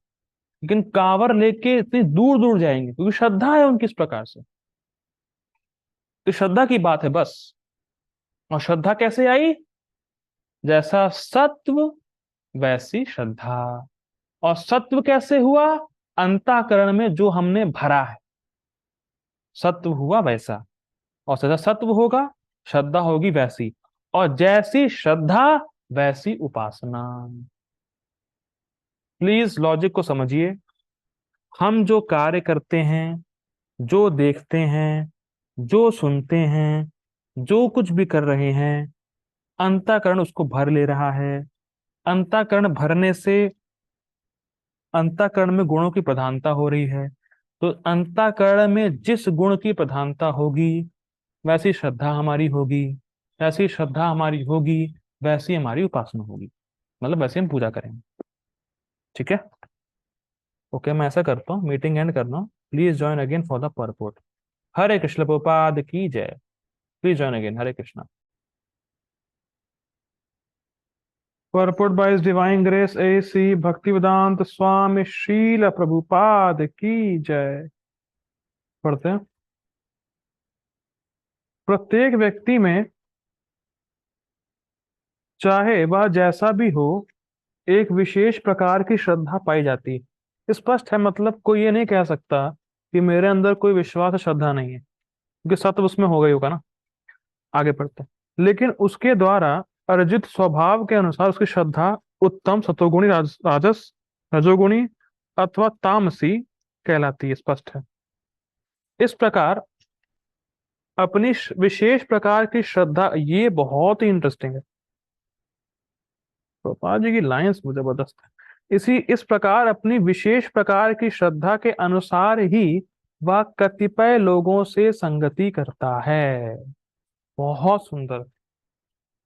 लेकिन कांवर लेके इतनी दूर दूर जाएंगे क्योंकि श्रद्धा है उनकी इस प्रकार से। तो श्रद्धा की बात है बस। और श्रद्धा कैसे आई? जैसा सत्व वैसी श्रद्धा। और सत्व कैसे हुआ? अंतःकरण में जो हमने भरा है, सत्व हुआ वैसा। और जैसा सत्व होगा, श्रद्धा होगी वैसी। और जैसी श्रद्धा वैसी उपासना। प्लीज लॉजिक को समझिए। हम जो कार्य करते हैं, जो देखते हैं, जो सुनते हैं, जो कुछ भी कर रहे हैं, अंतःकरण उसको भर ले रहा है। अंतःकरण भरने से अंतःकरण में गुणों की प्रधानता हो रही है। तो अंतःकरण में जिस गुण की प्रधानता होगी वैसी श्रद्धा हमारी होगी। वैसी श्रद्धा हमारी होगी, वैसी हमारी उपासना होगी, मतलब वैसे हम पूजा करेंगे। ठीक है। ओके, मैं ऐसा करता हूँ, मीटिंग एंड करना। Please join again for the purport. Hare Krishna Prabhupada की जय। Please join again. Hare Krishna. Purport by his divine grace AC Bhaktivedanta Swami Srila Prabhupada की जय। पढ़ते हैं। प्रत्येक व्यक्ति में, चाहे वह जैसा भी हो, एक विशेष प्रकार की श्रद्धा पाई जाती है। स्पष्ट है, मतलब कोई ये नहीं कह सकता कि मेरे अंदर कोई विश्वास और श्रद्धा नहीं है, क्योंकि सत्व उसमें हो गई होगा ना। आगे पढ़ते हैं। लेकिन उसके द्वारा अर्जित स्वभाव के अनुसार उसकी श्रद्धा उत्तम सतोगुणी, राजस, रजोगुणी अथवा तामसी कहलाती है। स्पष्ट है। इस प्रकार अपनी विशेष प्रकार की श्रद्धा, ये बहुत ही इंटरेस्टिंग है। गोपाल जी की लाइंस मुझे जबरदस्त है। इस प्रकार अपनी विशेष प्रकार की श्रद्धा के अनुसार ही वह कतिपय लोगों से संगति करता है। बहुत सुंदर।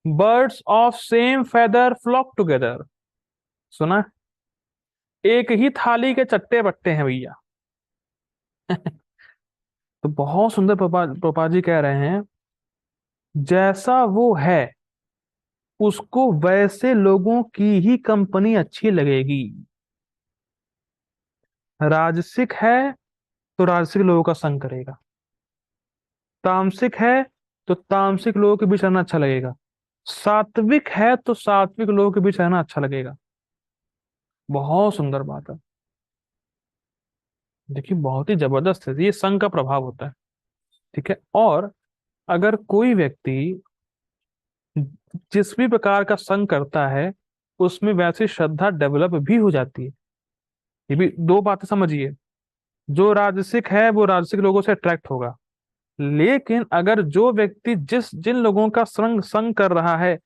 Birds of same feather flock together, सुना? एक ही थाली के चट्टे बट्टे हैं भैया। तो बहुत सुंदर पापा जी कह रहे हैं, जैसा वो है उसको वैसे लोगों की ही कंपनी अच्छी लगेगी। राजसिक है तो राजसिक लोगों का संग करेगा, तामसिक है तो तामसिक लोगों के बीच रहना अच्छा लगेगा, सात्विक है तो सात्विक लोगों के बीच रहना अच्छा लगेगा। बहुत सुंदर बात है। देखिए बहुत ही जबरदस्त है, ये संघ का प्रभाव होता है। ठीक है। और अगर कोई व्यक्ति जिस भी प्रकार का संघ करता है उसमें वैसी श्रद्धा डेवलप भी हो जाती है। ये भी दो बातें समझिए, जो राजसिक है वो राजसिक लोगों से अट्रैक्ट होगा, लेकिन अगर जो व्यक्ति जिस जिन लोगों का संग संग कर रहा है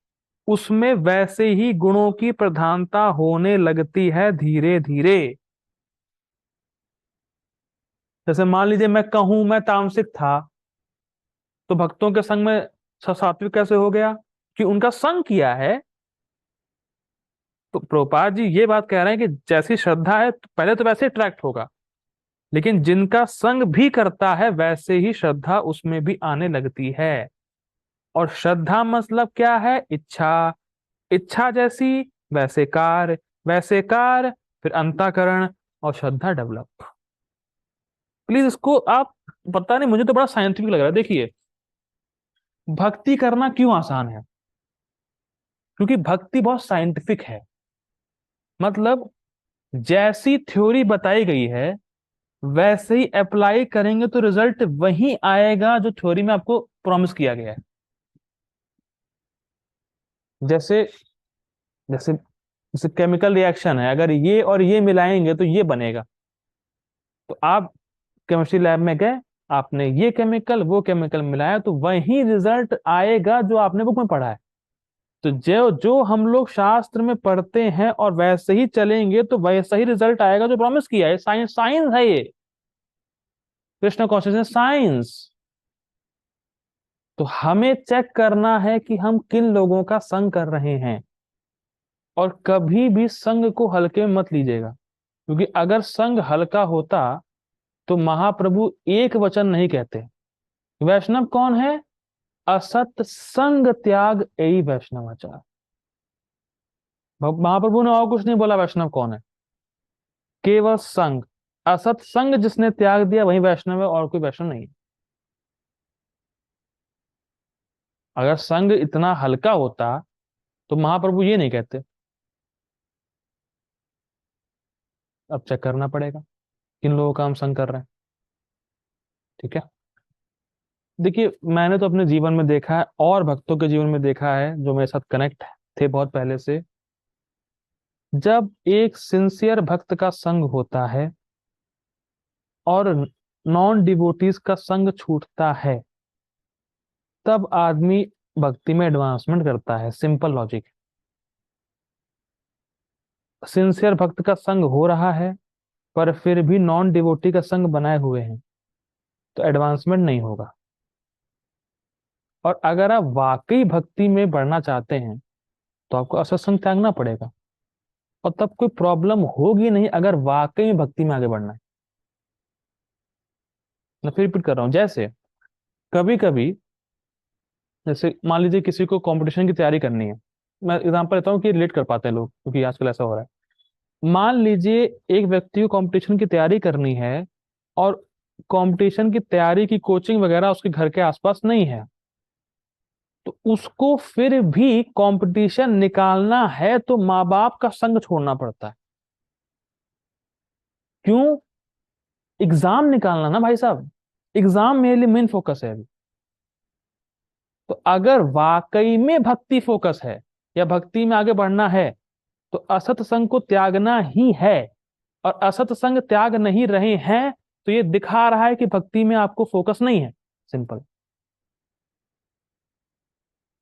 उसमें वैसे ही गुणों की प्रधानता होने लगती है धीरे धीरे। जैसे मान लीजिए मैं कहूं मैं तामसिक था, तो भक्तों के संग में सात्विक कैसे हो गया? कि उनका संग किया है। तो प्रभुपाद जी ये बात कह रहे हैं कि जैसी श्रद्धा है तो पहले तो वैसे अट्रैक्ट होगा, लेकिन जिनका संग भी करता है वैसे ही श्रद्धा उसमें भी आने लगती है। और श्रद्धा मतलब क्या है? इच्छा, इच्छा जैसी वैसे कार्य, फिर अंतःकरण और श्रद्धा डेवलप। प्लीज इसको आप, पता नहीं मुझे तो बड़ा साइंटिफिक लग रहा है। देखिए भक्ति करना क्यों आसान है? क्योंकि भक्ति बहुत साइंटिफिक है। मतलब जैसी थ्योरी बताई गई है वैसे ही अप्लाई करेंगे तो रिजल्ट वही आएगा जो थ्योरी में आपको प्रॉमिस किया गया है। जैसे जैसे जैसे केमिकल रिएक्शन है, अगर ये और ये मिलाएंगे तो ये बनेगा। तो आप केमिस्ट्री लैब में गए, आपने ये केमिकल वो केमिकल मिलाया तो वही रिजल्ट आएगा जो आपने बुक में पढ़ा है। तो जो जो हम लोग शास्त्र में पढ़ते हैं और वैसे ही चलेंगे तो वैसा ही रिजल्ट आएगा जो प्रॉमिस किया है। साइंस, साइंस है ये, कृष्ण कॉन्शियसनेस साइंस। तो हमें चेक करना है कि हम किन लोगों का संग कर रहे हैं। और कभी भी संग को हल्के में मत लीजिएगा, क्योंकि अगर संग हल्का होता तो महाप्रभु एक वचन नहीं कहते। वैष्णव कौन है? असत संग त्याग यही वैष्णवाचार। महाप्रभु ने और कुछ नहीं बोला। वैष्णव कौन है? केवल संग। असत संग जिसने त्याग दिया वही वैष्णव है, और कोई वैष्णव नहीं। अगर संग इतना हल्का होता तो महाप्रभु ये नहीं कहते। अब चेक करना पड़ेगा किन लोगों का हम संग कर रहे हैं। ठीक है। देखिए मैंने तो अपने जीवन में देखा है और भक्तों के जीवन में देखा है जो मेरे साथ कनेक्ट थे बहुत पहले से, जब एक सिंसियर भक्त का संग होता है और नॉन डिवोटीज का संग छूटता है, तब आदमी भक्ति में एडवांसमेंट करता है। Simple logic. सिंसियर भक्त का संग हो रहा है पर फिर भी नॉन डिवोटी का संग बनाए हुए हैं, तो एडवांसमेंट नहीं होगा। और अगर आप वाकई भक्ति में बढ़ना चाहते हैं तो आपको असत्संग त्यागना पड़ेगा। और तब कोई प्रॉब्लम होगी नहीं अगर वाकई में भक्ति में आगे बढ़ना है। मैं फिर रिपीट कर रहा हूं। जैसे कभी कभी, जैसे मान लीजिए किसी को कंपटीशन की तैयारी करनी है। मैं एग्जांपल लेता हूँ कि रिलेट कर पाते हैं लोग, क्योंकि आजकल ऐसा हो रहा है। मान लीजिए एक व्यक्ति को कंपटीशन की तैयारी करनी है और कंपटीशन की तैयारी की कोचिंग वगैरह उसके घर के आसपास नहीं है, तो उसको फिर भी कंपटीशन निकालना है तो माँ बाप का संग छोड़ना पड़ता है। क्यों? एग्जाम निकालना ना भाई साहब, एग्जाम मेरे लिए मेन फोकस है अभी। तो अगर वाकई में भक्ति फोकस है या भक्ति में आगे बढ़ना है तो असत संग को त्यागना ही है। और असत संग त्याग नहीं रहे हैं तो ये दिखा रहा है कि भक्ति में आपको फोकस नहीं है। सिंपल।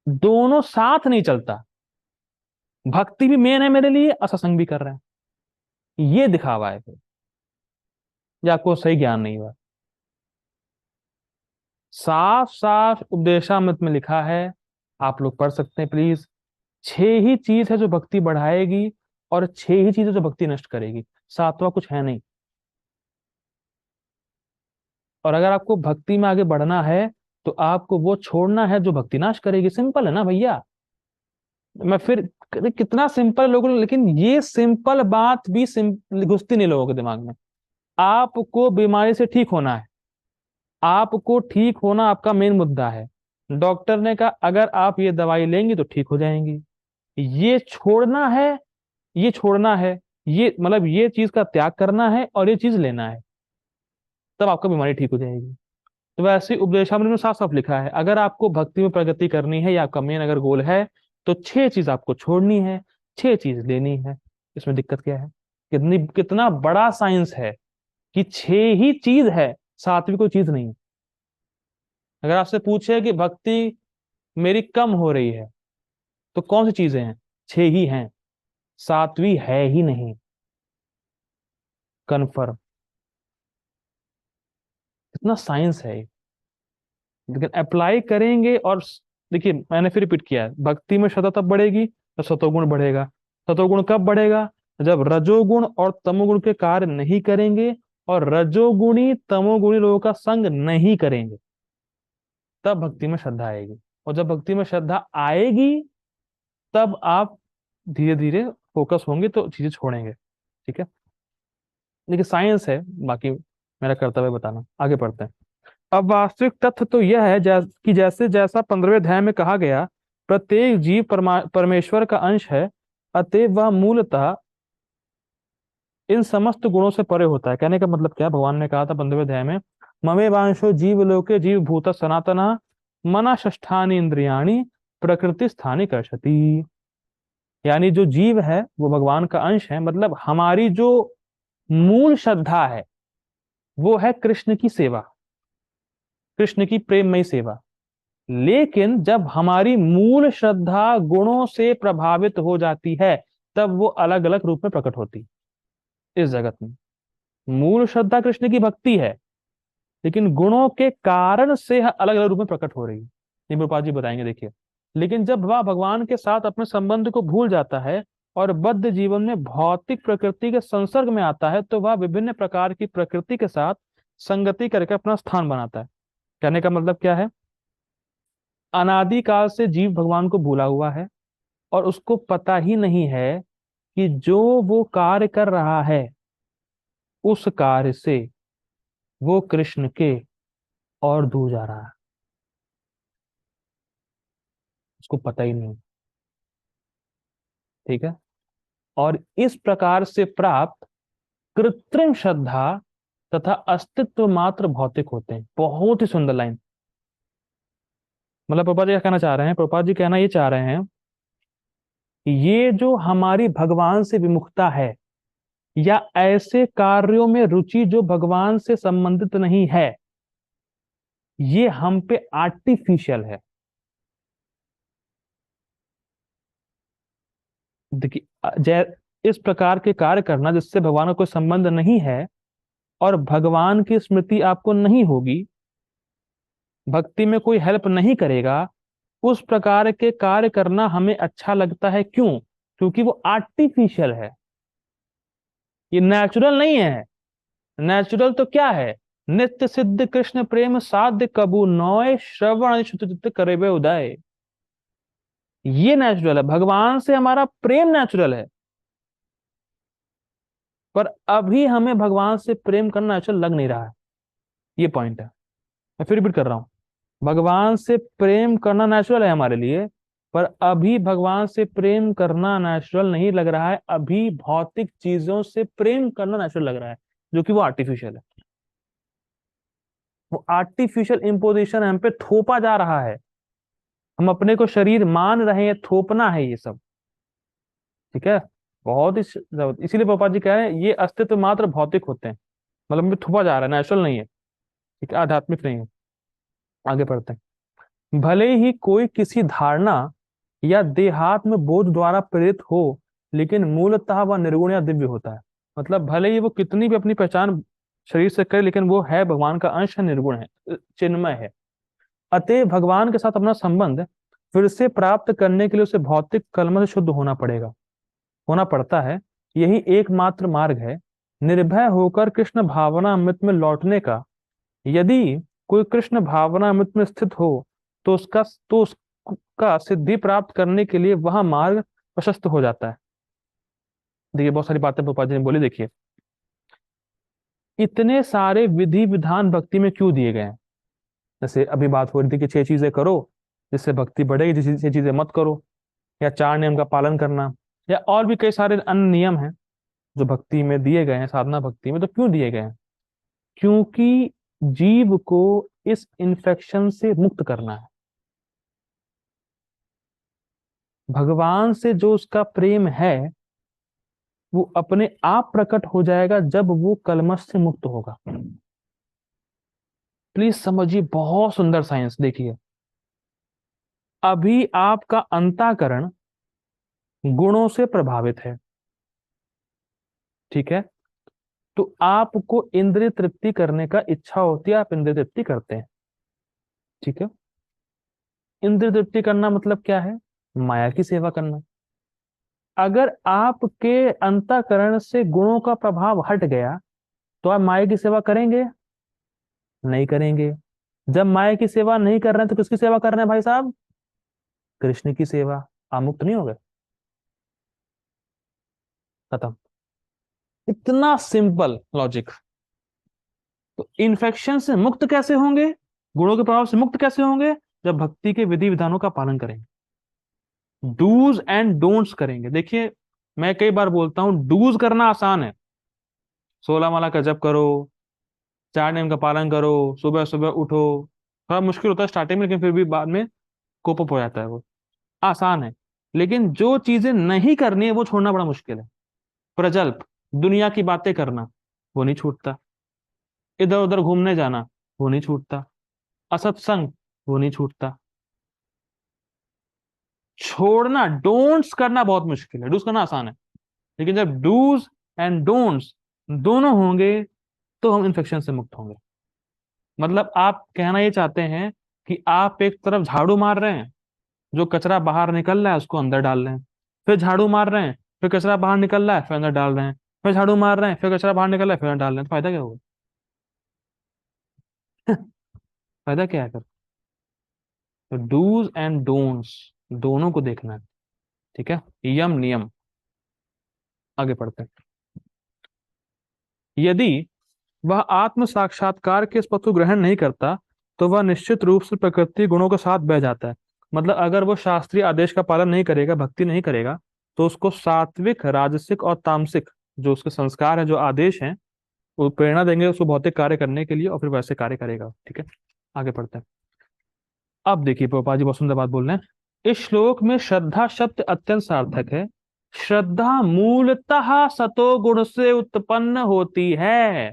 दोनों साथ नहीं चलता। भक्ति भी मेन है मेरे लिए, असत्संग भी कर रहे हैं, ये दिखावा है फिर। या आपको सही ज्ञान नहीं हुआ। साफ साफ उपदेशामृत में लिखा है, आप लोग पढ़ सकते हैं प्लीज। छह ही चीज है जो भक्ति बढ़ाएगी और छह ही चीज है जो भक्ति नष्ट करेगी। सातवां कुछ है नहीं। और अगर आपको भक्ति में आगे बढ़ना है तो आपको वो छोड़ना है जो भक्ति नाश करेगी। सिंपल है ना भैया। मैं फिर कितना सिंपल लोगों, लेकिन ये सिंपल बात भी घुसती नहीं लोगों के दिमाग में। आपको बीमारी से ठीक होना है, आपको ठीक होना आपका मेन मुद्दा है। डॉक्टर ने कहा अगर आप ये दवाई लेंगी तो ठीक हो जाएंगी। ये छोड़ना है, ये छोड़ना है, ये मतलब ये चीज का त्याग करना है और ये चीज लेना है, तब आपका बीमारी ठीक हो जाएगी। तो वैसे ही उपदेशामृत में साफ साफ लिखा है, अगर आपको भक्ति में प्रगति करनी है या आपका मेन अगर गोल है तो छह चीज आपको छोड़नी है, छह चीज लेनी है। इसमें दिक्कत क्या है? कितना बड़ा साइंस है कि छह ही चीज है, सातवीं कोई चीज नहीं है। अगर आपसे पूछे कि भक्ति मेरी कम हो रही है तो कौन सी चीजें हैं? छह ही हैं, सातवीं है ही नहीं। कन्फर्म। इतना साइंस है ये। लेकिन अप्लाई करेंगे और देखिए मैंने फिर रिपीट किया है, भक्ति में श्रद्धा तब बढ़ेगी तो सतोगुण बढ़ेगा। सतोगुण कब बढ़ेगा? जब रजोगुण और तमोगुण के कार्य नहीं करेंगे और रजोगुणी तमोगुणी लोगों का संग नहीं करेंगे, तब भक्ति में श्रद्धा आएगी। और जब भक्ति में श्रद्धा आएगी तब आप धीरे धीरे फोकस होंगे तो चीजें छोड़ेंगे। ठीक है, देखिए साइंस है, बाकी मेरा कर्तव्य बताना। आगे पढ़ते हैं। अब वास्तविक तथ्य तो यह है कि जैसे जैसा 15वें अध्याय में कहा गया, प्रत्येक जीव परमेश्वर का अंश है, अतएव वह मूलतः इन समस्त गुणों से परे होता है। कहने का मतलब क्या? भगवान ने कहा था 15वें अध्याय में, ममे वांशो जीव लोके जीव भूत सनातना मना षष्ठानि इंद्रियाणि प्रकृति स्थानी कर्षति। यानी जो जीव है वो भगवान का अंश है, मतलब हमारी जो मूल श्रद्धा है वो है कृष्ण की सेवा, कृष्ण की प्रेममयी सेवा। लेकिन जब हमारी मूल श्रद्धा गुणों से प्रभावित हो जाती है तब वो अलग अलग रूप में प्रकट होती है इस जगत में। मूल श्रद्धा कृष्ण की भक्ति है, लेकिन गुणों के कारण से अलग अलग रूप में प्रकट हो रही है। निरूपा जी बताएंगे, देखिए। लेकिन जब वह भगवान के साथ अपने संबंध को भूल जाता है और बद्ध जीवन में भौतिक प्रकृति के संसर्ग में आता है तो वह विभिन्न प्रकार की प्रकृति के साथ संगति करके अपना स्थान बनाता है। कहने का मतलब क्या है? अनादिकाल से जीव भगवान को भूला हुआ है और उसको पता ही नहीं है कि जो वो कार्य कर रहा है उस कार्य से वो कृष्ण के और दूर जा रहा है, उसको पता ही नहीं। ठीक है, और इस प्रकार से प्राप्त कृत्रिम श्रद्धा तथा अस्तित्व मात्र भौतिक होते हैं। बहुत ही सुंदर लाइन। मतलब प्रभुपाद जी क्या कहना चाह रहे हैं? प्रभुपाद जी कहना ये चाह रहे हैं कि ये जो हमारी भगवान से विमुखता है या ऐसे कार्यों में रुचि जो भगवान से संबंधित नहीं है, ये हम पे आर्टिफिशियल है। देखिए इस प्रकार के कार्य करना जिससे भगवान का कोई संबंध नहीं है और भगवान की स्मृति आपको नहीं होगी, भक्ति में कोई हेल्प नहीं करेगा, उस प्रकार के कार्य करना हमें अच्छा लगता है। क्यों? क्योंकि वो आर्टिफिशियल है, ये नेचुरल नहीं है। नेचुरल तो क्या है? नित्य सिद्ध कृष्ण प्रेम साध्य कबू नॉय श्रवण श्रुति करे उदय। ये नेचुरल है, भगवान से हमारा प्रेम नेचुरल है। पर अभी हमें भगवान से प्रेम करना नेचुरल लग नहीं रहा है, ये पॉइंट है। मैं फिर रिपीट कर रहा हूं, भगवान से प्रेम करना नेचुरल है हमारे लिए, पर अभी भगवान से प्रेम करना नेचुरल नहीं लग रहा है। अभी भौतिक चीजों से प्रेम करना नेचुरल लग रहा है, जो कि वो आर्टिफिशियल है। वो आर्टिफिशियल इम्पोजिशन हम पे थोपा जा रहा है, हम अपने को शरीर मान रहे हैं, थोपना है ये सब। ठीक है, बहुत ही इसीलिए पापा जी कह रहे हैं ये अस्तित्व मात्र भौतिक होते हैं, मतलब हमें थोपा जा रहा है, नेचुरल नहीं है। ठीक है, आध्यात्मिक नहीं है। आगे पढ़ते हैं। भले ही कोई किसी धारणा या देहात में बोध द्वारा प्रेरित हो, लेकिन मूलतः वह निर्गुण या दिव्य होता है। मतलब भले ही वो कितनी भी अपनी पहचान शरीर से करे, लेकिन वो है भगवान का अंश है, निर्गुण है, चिन्मय है। अतः भगवान के साथ अपना संबंध फिर से प्राप्त करने के लिए उसे भौतिक कलम से शुद्ध होना पड़ता है। यही एकमात्र मार्ग है निर्भय होकर कृष्ण भावनामृत में लौटने का। यदि कोई कृष्ण भावनामृत में स्थित हो तो उसका सिद्धि प्राप्त करने के लिए वह मार्ग प्रशस्त हो जाता है। देखिए बहुत सारी बातें प्रभुपाद जी ने बोली। देखिए इतने सारे विधि विधान भक्ति में क्यों दिए गए हैं। जैसे अभी बात हो रही थी कि 6 चीजें करो जिससे भक्ति बढ़ेगी, जिस 6 चीजें मत करो, या 4 नियम का पालन करना, या और भी कई सारे अन्य नियम हैं जो भक्ति में दिए गए हैं, साधना भक्ति में। तो क्यों दिए गए हैं? क्योंकि जीव को इस इन्फेक्शन से मुक्त करना है। भगवान से जो उसका प्रेम है वो अपने आप प्रकट हो जाएगा जब वो कलमश से मुक्त होगा। प्लीज समझिए, बहुत सुंदर साइंस। देखिए अभी आपका अंतःकरण गुणों से प्रभावित है, ठीक है? तो आपको इंद्रिय तृप्ति करने का इच्छा होती है, आप इंद्रिय तृप्ति करते हैं, ठीक है? इंद्रिय तृप्ति करना मतलब क्या है? माया की सेवा करना। अगर आपके अंतःकरण से गुणों का प्रभाव हट गया तो आप माया की सेवा करेंगे? नहीं करेंगे। जब माया की सेवा नहीं कर रहे हैं तो किसकी सेवा कर रहे हैं भाई साहब? कृष्ण की सेवा। आप मुक्त नहीं हो गए? खत्म। इतना सिंपल लॉजिक। तो इन्फेक्शन से मुक्त कैसे होंगे, गुणों के प्रभाव से मुक्त कैसे होंगे? जब भक्ति के विधि विधानों का पालन करेंगे, डूज एंड डोंट्स करेंगे। देखिए मैं कई बार बोलता हूं डूज करना आसान है, 16 माला का जप करो, 4 नियम का पालन करो, सुबह सुबह उठो। थोड़ा मुश्किल होता है स्टार्टिंग में, लेकिन फिर भी बाद में कोप अप हो जाता है, वो आसान है। लेकिन जो चीजें नहीं करनी है वो छोड़ना बड़ा मुश्किल है। प्रजल्प, दुनिया की बातें करना, वो नहीं छूटता। इधर उधर घूमने जाना, वो नहीं छूटता। असत्संग, वो नहीं छूटता। छोड़ना, डोंट्स करना बहुत मुश्किल है, डूज करना आसान है। लेकिन जब डूज एंड डोंट्स दोनों होंगे तो हम इन्फेक्शन से मुक्त होंगे। मतलब आप कहना ये चाहते हैं कि आप एक तरफ झाड़ू मार रहे हैं, जो कचरा बाहर निकल रहा है उसको अंदर डाल रहे हैं, फिर झाड़ू मार रहे हैं, फिर कचरा बाहर निकल रहा है, फिर अंदर डाल रहे हैं, फिर झाड़ू मार रहे हैं, फिर कचरा बाहर निकल रहा है, फिर अंदर डाल रहे हैं। तो फायदा क्या होगा? फायदा क्या है फिर? तो डूज एंड डोंट्स दोनों को देखना है, ठीक है? यम नियम। आगे पढ़ते हैं। यदि वह आत्म साक्षात्कार के इस पथ को ग्रहण नहीं करता तो वह निश्चित रूप से प्रकृति गुणों के साथ बह जाता है। मतलब अगर वो शास्त्रीय आदेश का पालन नहीं करेगा, भक्ति नहीं करेगा, तो उसको सात्विक, राजसिक और तामसिक जो उसके संस्कार है, जो आदेश हैं, वो प्रेरणा देंगे उसको भौतिक कार्य करने के लिए, और फिर वैसे कार्य करेगा, ठीक है? आगे पढ़ते हैं। अब देखिए प्रभुपाद जी बहुत सुंदर बात बोल रहे हैं। इस श्लोक में श्रद्धा शब्द अत्यंत सार्थक है। श्रद्धा मूलतः सतो गुण से उत्पन्न होती है।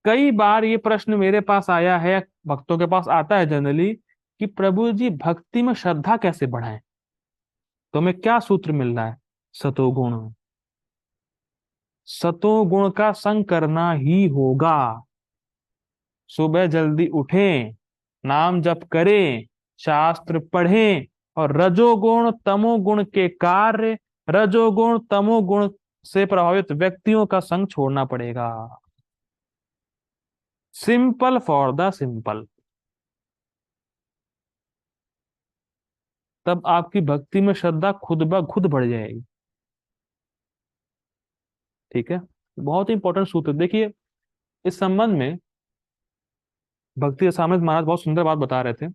कई बार ये प्रश्न मेरे पास आया है, भक्तों के पास आता है जनरली, कि प्रभु जी भक्ति में श्रद्धा कैसे बढ़ाएं? तो हमें क्या सूत्र मिल रहा है? सतोगुण। सतोगुण का संग करना ही होगा। सुबह जल्दी उठें, नाम जप करें, शास्त्र पढ़ें, और रजोगुण तमोगुण के कार्य, रजोगुण तमोगुण से प्रभावित व्यक्तियों का संग छोड़ना पड़ेगा। Simple for the simple. तब आपकी भक्ति में श्रद्धा खुद ब खुद बढ़ जाएगी, ठीक है? बहुत ही इंपॉर्टेंट सूत्र। देखिए इस संबंध में भक्ति रसामृत महाराज बहुत सुंदर बात बता रहे थे।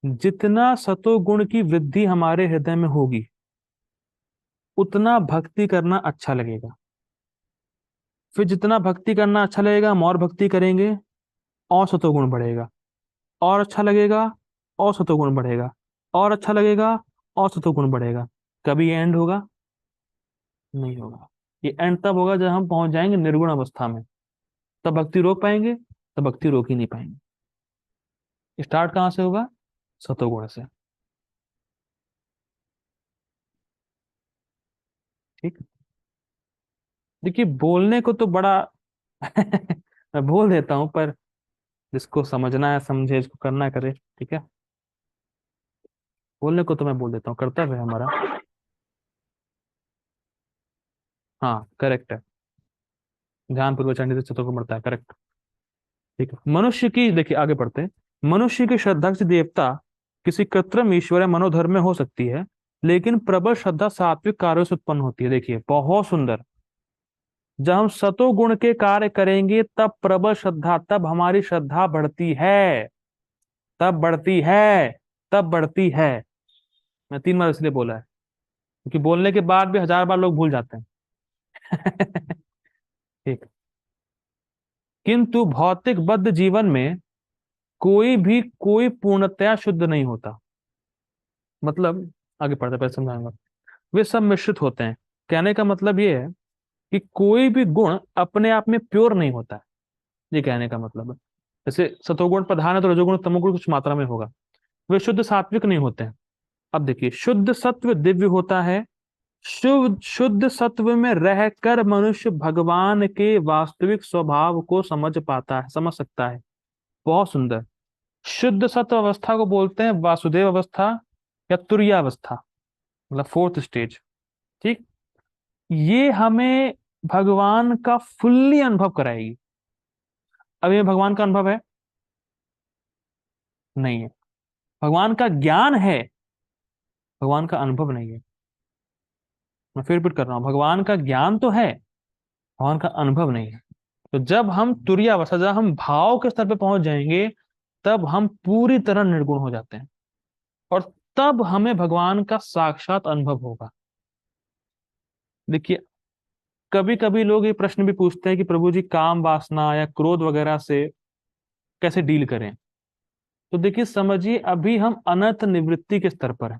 जितना सतोगुण की वृद्धि हमारे हृदय में होगी उतना भक्ति करना अच्छा लगेगा। फिर जितना भक्ति करना अच्छा लगेगा हम और भक्ति करेंगे, और सतोगुण बढ़ेगा, और अच्छा लगेगा, और सतोगुण बढ़ेगा, और अच्छा लगेगा, और सतोगुण बढ़ेगा। कभी एंड होगा? नहीं होगा। ये एंड तब होगा जब हम पहुंच जाएंगे निर्गुण अवस्था में। तब भक्ति रोक पाएंगे? तब भक्ति रोक ही नहीं पाएंगे। स्टार्ट कहाँ से होगा? सतोगुण से, ठीक। देखिए बोलने को तो बड़ा मैं बोल देता हूं, पर जिसको समझना है समझे, जिसको करना है करे, ठीक है? बोलने को तो मैं बोल देता हूँ, कर्तव्य है हमारा। हाँ करेक्ट है, ध्यान पूर्वक चंडी से चित्तों को मरता है, करेक्ट। ठीक है, मनुष्य की, देखिए आगे पढ़ते हैं। मनुष्य की श्रद्धा किसी देवता, किसी कृत्रिम ईश्वर या मनोधर्म में हो सकती है, लेकिन प्रबल श्रद्धा सात्विक कार्यों से उत्पन्न होती है। देखिए बहुत सुंदर, जब हम सतोगुण के कार्य करेंगे तब प्रबल श्रद्धा, तब हमारी श्रद्धा बढ़ती है, तब बढ़ती है, तब बढ़ती है। मैं 3 बार इसलिए बोला है क्योंकि बोलने के बाद भी 1000 बार लोग भूल जाते हैं। ठीक। किंतु भौतिक बद्ध जीवन में कोई पूर्णतया शुद्ध नहीं होता। मतलब आगे पढ़ते पहले समझाऊंगा। वे सब मिश्रित होते हैं। कहने का मतलब ये है कि कोई भी गुण अपने आप में प्योर नहीं होता है, ये कहने का मतलब है। जैसे सतोगुण प्रधान है तो रजोगुण तमोगुण कुछ मात्रा में होगा, वे शुद्ध सात्विक नहीं होते हैं। अब देखिए, शुद्ध सत्व दिव्य होता है। शुद्ध शुद्ध सत्व में रहकर मनुष्य भगवान के वास्तविक स्वभाव को समझ पाता है, समझ सकता है। बहुत सुंदर। शुद्ध सत्व अवस्था को बोलते हैं वासुदेव अवस्था या तुरीयावस्था, मतलब फोर्थ स्टेज। ठीक। ये हमें भगवान का फुल्ली अनुभव कराएगी। अब ये भगवान का अनुभव है नहीं है, भगवान का ज्ञान है, भगवान का अनुभव नहीं है। मैं फिर रिपीट कर रहा हूं, भगवान का ज्ञान तो है, भगवान का अनुभव नहीं है। तो जब हम तुरीय अवस्था, जब हम भाव के स्तर पे पहुंच जाएंगे, तब हम पूरी तरह निर्गुण हो जाते हैं, और तब हमें भगवान का साक्षात अनुभव होगा। देखिए, कभी कभी लोग ये प्रश्न भी पूछते हैं कि प्रभु जी, काम वासना या क्रोध वगैरह से कैसे डील करें। तो देखिए समझिए, अभी हम अनर्थ निवृत्ति के स्तर पर हैं,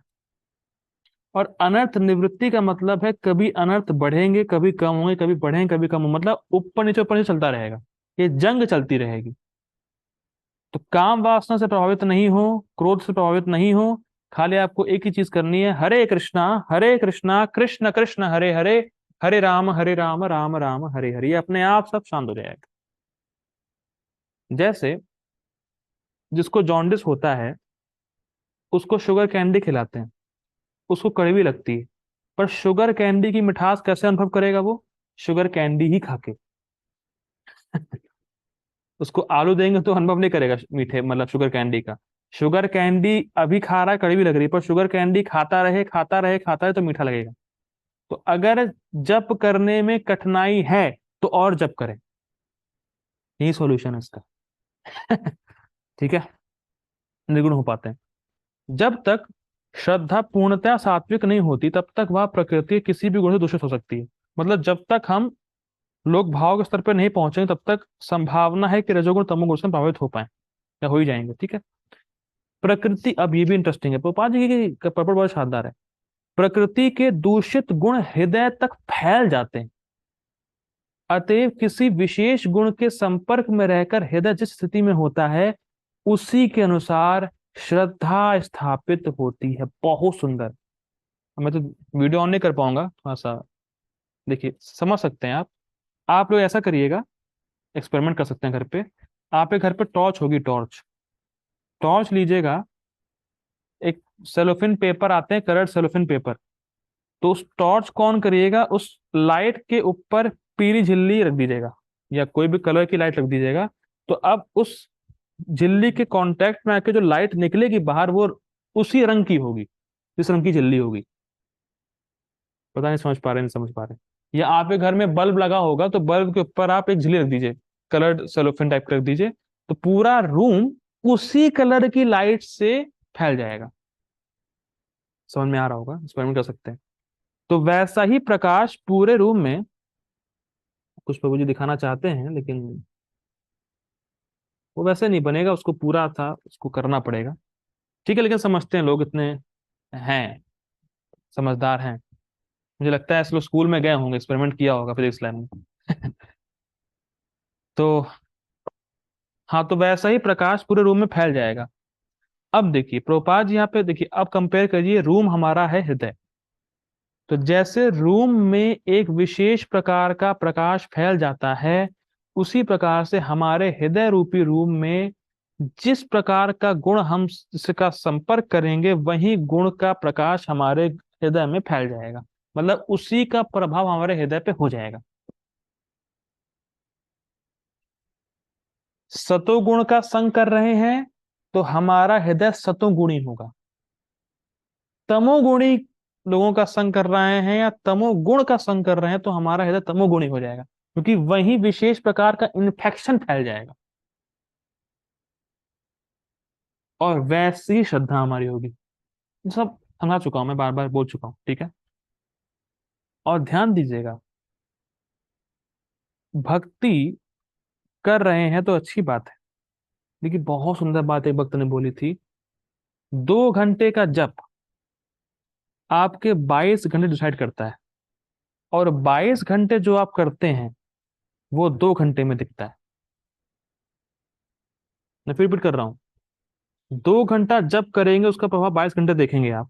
और अनर्थ निवृत्ति का मतलब है कभी अनर्थ बढ़ेंगे, कभी कम होंगे, कभी बढ़ेंगे, कभी कम होंगे, मतलब ऊपर नीचे चलता रहेगा, ये जंग चलती रहेगी। तो काम वासना से प्रभावित नहीं हो, क्रोध से प्रभावित नहीं हो, खाली आपको एक ही चीज करनी है, हरे कृष्णा कृष्ण कृष्ण हरे हरे, हरे राम राम राम हरे हरे, ये अपने आप सब शांत हो जाएगा। जैसे जिसको जॉन्डिस होता है, उसको शुगर कैंडी खिलाते हैं, उसको कड़वी लगती है, पर शुगर कैंडी की मिठास कैसे अनुभव करेगा वो? शुगर कैंडी ही खा के। उसको आलू देंगे तो अनुभव नहीं करेगा मीठे, मतलब शुगर कैंडी का। शुगर कैंडी अभी खा रहा है, कड़वी लग रही है, पर शुगर कैंडी खाता रहे खाता रहे खाता रहे तो मीठा लगेगा। तो अगर जप करने में कठिनाई है तो और जप करें, यही सॉल्यूशन है इसका। ठीक है, निर्गुण हो पाते हैं। जब तक श्रद्धा पूर्णतया सात्विक नहीं होती, तब तक वह प्रकृति के किसी भी गुण से दूषित हो सकती है। मतलब जब तक हम लोग भाव के स्तर पर नहीं पहुंचेंगे, तब तक संभावना है कि रजोगुण तमोगुण से प्रभावित हो पाए या हो ही जाएंगे। ठीक है। प्रकृति, अब ये भी इंटरेस्टिंग है, गोपाल जी की पकड़ बहुत शानदार है। प्रकृति के दूषित गुण हृदय तक फैल जाते हैं, अतएव किसी विशेष गुण के संपर्क में रहकर हृदय जिस स्थिति में होता है, उसी के अनुसार श्रद्धा स्थापित होती है। बहुत सुंदर। मैं तो वीडियो ऑन नहीं कर पाऊंगा, थोड़ा सा देखिए, समझ सकते हैं आप लोग ऐसा करिएगा, एक्सपेरिमेंट कर सकते हैं घर पे। आप एक घर पे टॉर्च होगी, टॉर्च, टॉर्च लीजिएगा, एक सेलोफिन पेपर आते हैं, कलर्ड सेलोफिन पेपर, तो उस टॉर्च को ऑन करिएगा, उस लाइट के ऊपर पीली झिल्ली रख दीजिएगा या कोई भी कलर की लाइट रख दीजिएगा। तो अब उस झिल्ली के कांटेक्ट में आके जो लाइट निकलेगी बाहर, वो उसी रंग की होगी जिस रंग की झिल्ली होगी। पता नहीं समझ पा रहे, नहीं समझ पा रहे। या आपके घर में बल्ब लगा होगा, तो बल्ब के ऊपर आप एक झिल्ली रख दीजिए, कलर्ड सेलोफिन टाइप का रख दीजिए, तो पूरा रूम उसी कलर की लाइट से फैल जाएगा। समझ में आ रहा होगा, एक्सपेरिमेंट कर सकते हैं। तो वैसा ही प्रकाश पूरे रूम में, कुछ प्रभु जी दिखाना चाहते हैं लेकिन वो वैसे नहीं बनेगा, उसको पूरा था उसको करना पड़ेगा। ठीक है, लेकिन समझते हैं लोग, इतने हैं, समझदार हैं। मुझे लगता है ऐसे लोग स्कूल में गए होंगे, एक्सपेरिमेंट किया होगा फिजिक्स लैब में। तो हाँ, तो वैसा ही प्रकाश पूरे रूम में फैल जाएगा। अब देखिए प्रोपाज यहाँ पे देखिए, अब कंपेयर करिए, रूम हमारा है हृदय, तो जैसे रूम में एक विशेष प्रकार का प्रकाश फैल जाता है, उसी प्रकार से हमारे हृदय रूपी रूम में जिस प्रकार का गुण हम इसका संपर्क करेंगे, वही गुण का प्रकाश हमारे हृदय में फैल जाएगा। मतलब उसी का प्रभाव हमारे हृदय पे हो जाएगा। सतोगुण का संग कर रहे हैं तो हमारा हृदय सतोगुणी होगा। तमोगुणी लोगों का संग कर रहे हैं या तमोगुण का संग कर रहे हैं तो हमारा हृदय तमोगुणी हो जाएगा, क्योंकि वही विशेष प्रकार का इन्फेक्शन फैल जाएगा और वैसी ही श्रद्धा हमारी होगी। सब समझा चुका हूं, मैं बार बार बोल चुका हूं, ठीक है। और ध्यान दीजिएगा, भक्ति कर रहे हैं तो अच्छी बात है, लेकिन बहुत सुंदर बात एक भक्त ने बोली थी, 2 घंटे का जप आपके 22 घंटे डिसाइड करता है, और 22 घंटे जो आप करते हैं वो 2 घंटे में दिखता है। मैं फिर रिपीट कर रहा हूँ, 2 घंटा जप करेंगे उसका प्रभाव 22 घंटे देखेंगे आप,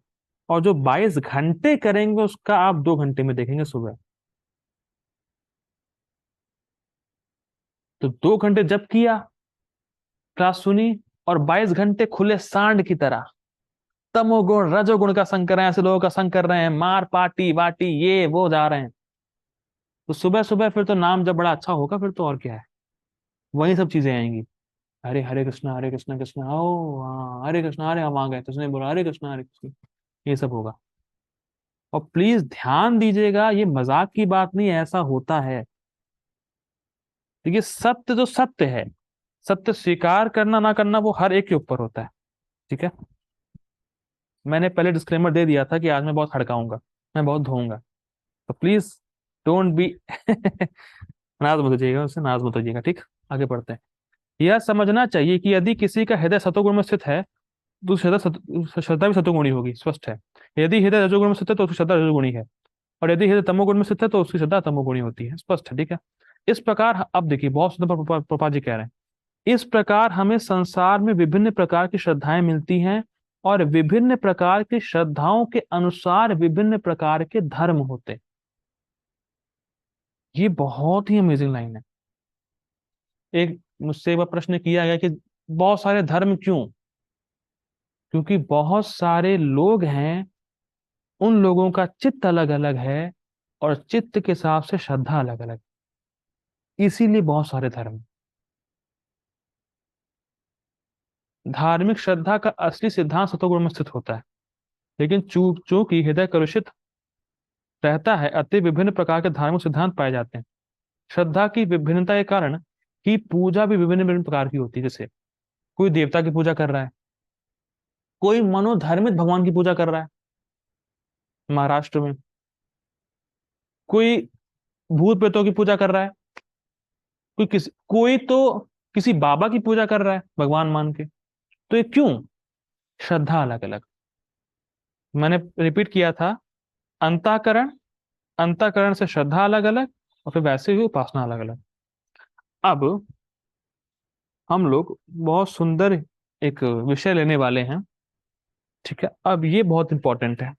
और जो 22 घंटे करेंगे उसका आप 2 घंटे में देखेंगे सुबह। तो 2 घंटे जप किया, क्लास सुनी, और 22 घंटे खुले सांड की तरह तमोगुण रजोगुण का संग कर रहे हैं, ऐसे लोगों का संग कर रहे हैं, मार पार्टी वाटी ये वो जा रहे हैं, तो सुबह सुबह फिर तो नाम जब बड़ा अच्छा होगा, फिर तो और क्या है, वही सब चीजें आएंगी। हरे हरे कृष्णा कृष्णा ओ हाँ हरे कृष्णा, अरे हम आ गए तो उसने बोला हरे कृष्ण, ये सब होगा। और प्लीज ध्यान दीजिएगा, ये मजाक की बात नहीं, ऐसा होता है। देखिए सत्य तो सत्य है, सत्य स्वीकार करना ना करना वो हर एक के ऊपर होता है, ठीक है। मैंने पहले डिस्क्लेमर दे दिया था कि आज मैं बहुत हड़काऊंगा, मैं बहुत धोऊंगा, तो प्लीज डोंट बी नाराज मत होइएगा, उससे नाराज मत होइएगा, ठीक। आगे बढ़ते हैं। यह समझना चाहिए कि यदि किसी का हृदय सतोगुण में स्थित है तो श्रद्धा भी सतोगुणी होगी, स्पष्ट है। यदि हृदय रजोगुण में स्थित है तो उसकी श्रद्धा रजोगुणी है, और यदि हृदय तमोगुण में स्थित है तो उसकी श्रद्धा तमोगुणी होती है, स्पष्ट है, ठीक है। इस प्रकार अब देखिए बहुत सुंदर प्रभुपाद जी कह रहे हैं, इस प्रकार हमें संसार में विभिन्न प्रकार की श्रद्धाएं मिलती हैं, और विभिन्न प्रकार की श्रद्धाओं के अनुसार विभिन्न प्रकार के धर्म होते हैं। ये बहुत ही अमेजिंग लाइन है। एक मुझसे एक बार प्रश्न किया गया कि बहुत सारे धर्म क्यों? क्योंकि बहुत सारे लोग हैं, उन लोगों का चित्त अलग अलग है, और चित्त के हिसाब से श्रद्धा अलग अलग, इसीलिए बहुत सारे धर्म। धार्मिक श्रद्धा का असली सिद्धांत सतोगुण में स्थित होता है, लेकिन चूंकि हृदय कलुषित रहता है, अति विभिन्न प्रकार के धार्मिक सिद्धांत पाए जाते हैं। श्रद्धा की विभिन्नता के कारण ही पूजा भी विभिन्न विभिन्न प्रकार की होती है। जैसे कोई देवता की पूजा कर रहा है, कोई मनोधर्मित भगवान की पूजा कर रहा है महाराष्ट्र में, कोई भूत प्रेतों की पूजा कर रहा है, कोई तो किसी बाबा की पूजा कर रहा है भगवान मान के। तो ये क्यों? श्रद्धा अलग अलग। मैंने रिपीट किया था, अंतःकरण, अंतःकरण से श्रद्धा अलग अलग, और फिर वैसे ही उपासना अलग अलग। अब हम लोग बहुत सुंदर एक विषय लेने वाले हैं, ठीक है। अब ये बहुत इंपॉर्टेंट है।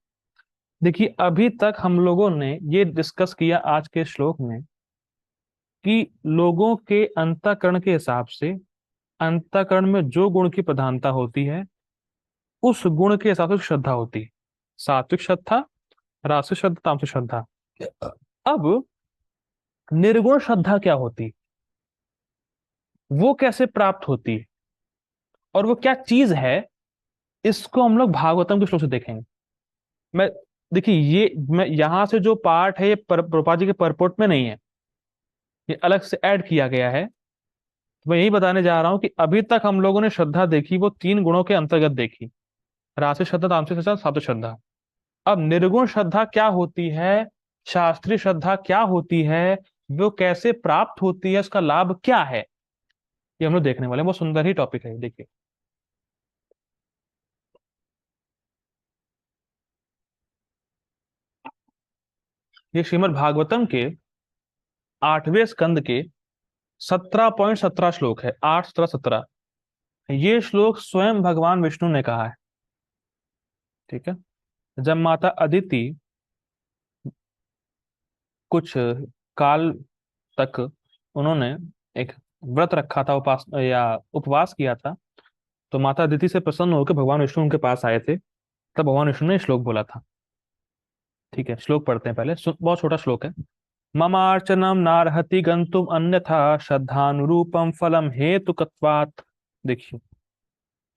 देखिए अभी तक हम लोगों ने ये डिस्कस किया आज के श्लोक में कि लोगों के अंतःकरण के हिसाब से अंतःकरण में जो गुण की प्रधानता होती है उस गुण के हिसाब से श्रद्धा होती है। सात्विक श्रद्धा, राजसिक श्रद्धा, तामसिक श्रद्धा। अब निर्गुण श्रद्धा क्या होती है, वो कैसे प्राप्त होती है, और वो क्या चीज है, इसको हम लोग भागवतम के श्लोक से देखेंगे। मैं देखिए ये मैं यहां से जो पार्ट है ये प्रभुपाद जी के परपोर्ट में नहीं है, ये अलग से ऐड किया गया है। मैं यही बताने जा रहा हूं कि अभी तक हम लोगों ने श्रद्धा देखी वो 3 गुणों के अंतर्गत देखी, राशिक श्रद्धा, तामसिक श्रद्धा, सात्विक श्रद्धा। अब निर्गुण श्रद्धा क्या होती है, शास्त्रीय श्रद्धा क्या होती है, वो कैसे प्राप्त होती है, उसका लाभ क्या है, ये हम लोग देखने वाले हैं। बहुत सुंदर ही टॉपिक है, देखिए। ये श्रीमद् भागवतम के 8वें स्कंद के 17.17 श्लोक है, 8, 17, 17। ये श्लोक स्वयं भगवान विष्णु ने कहा है, ठीक है। जब माता अदिति कुछ काल तक उन्होंने एक व्रत रखा था, उपास या उपवास किया था, तो माता अदिति से प्रसन्न होकर भगवान विष्णु उनके पास आए थे, तब भगवान विष्णु ने श्लोक बोला था। ठीक है, श्लोक पढ़ते हैं पहले, बहुत छोटा श्लोक है। ममार्चनम नार्हति गंतुम अन्यथा श्रद्धानुरूपम फलम हेतुकत्वात्। देखिए,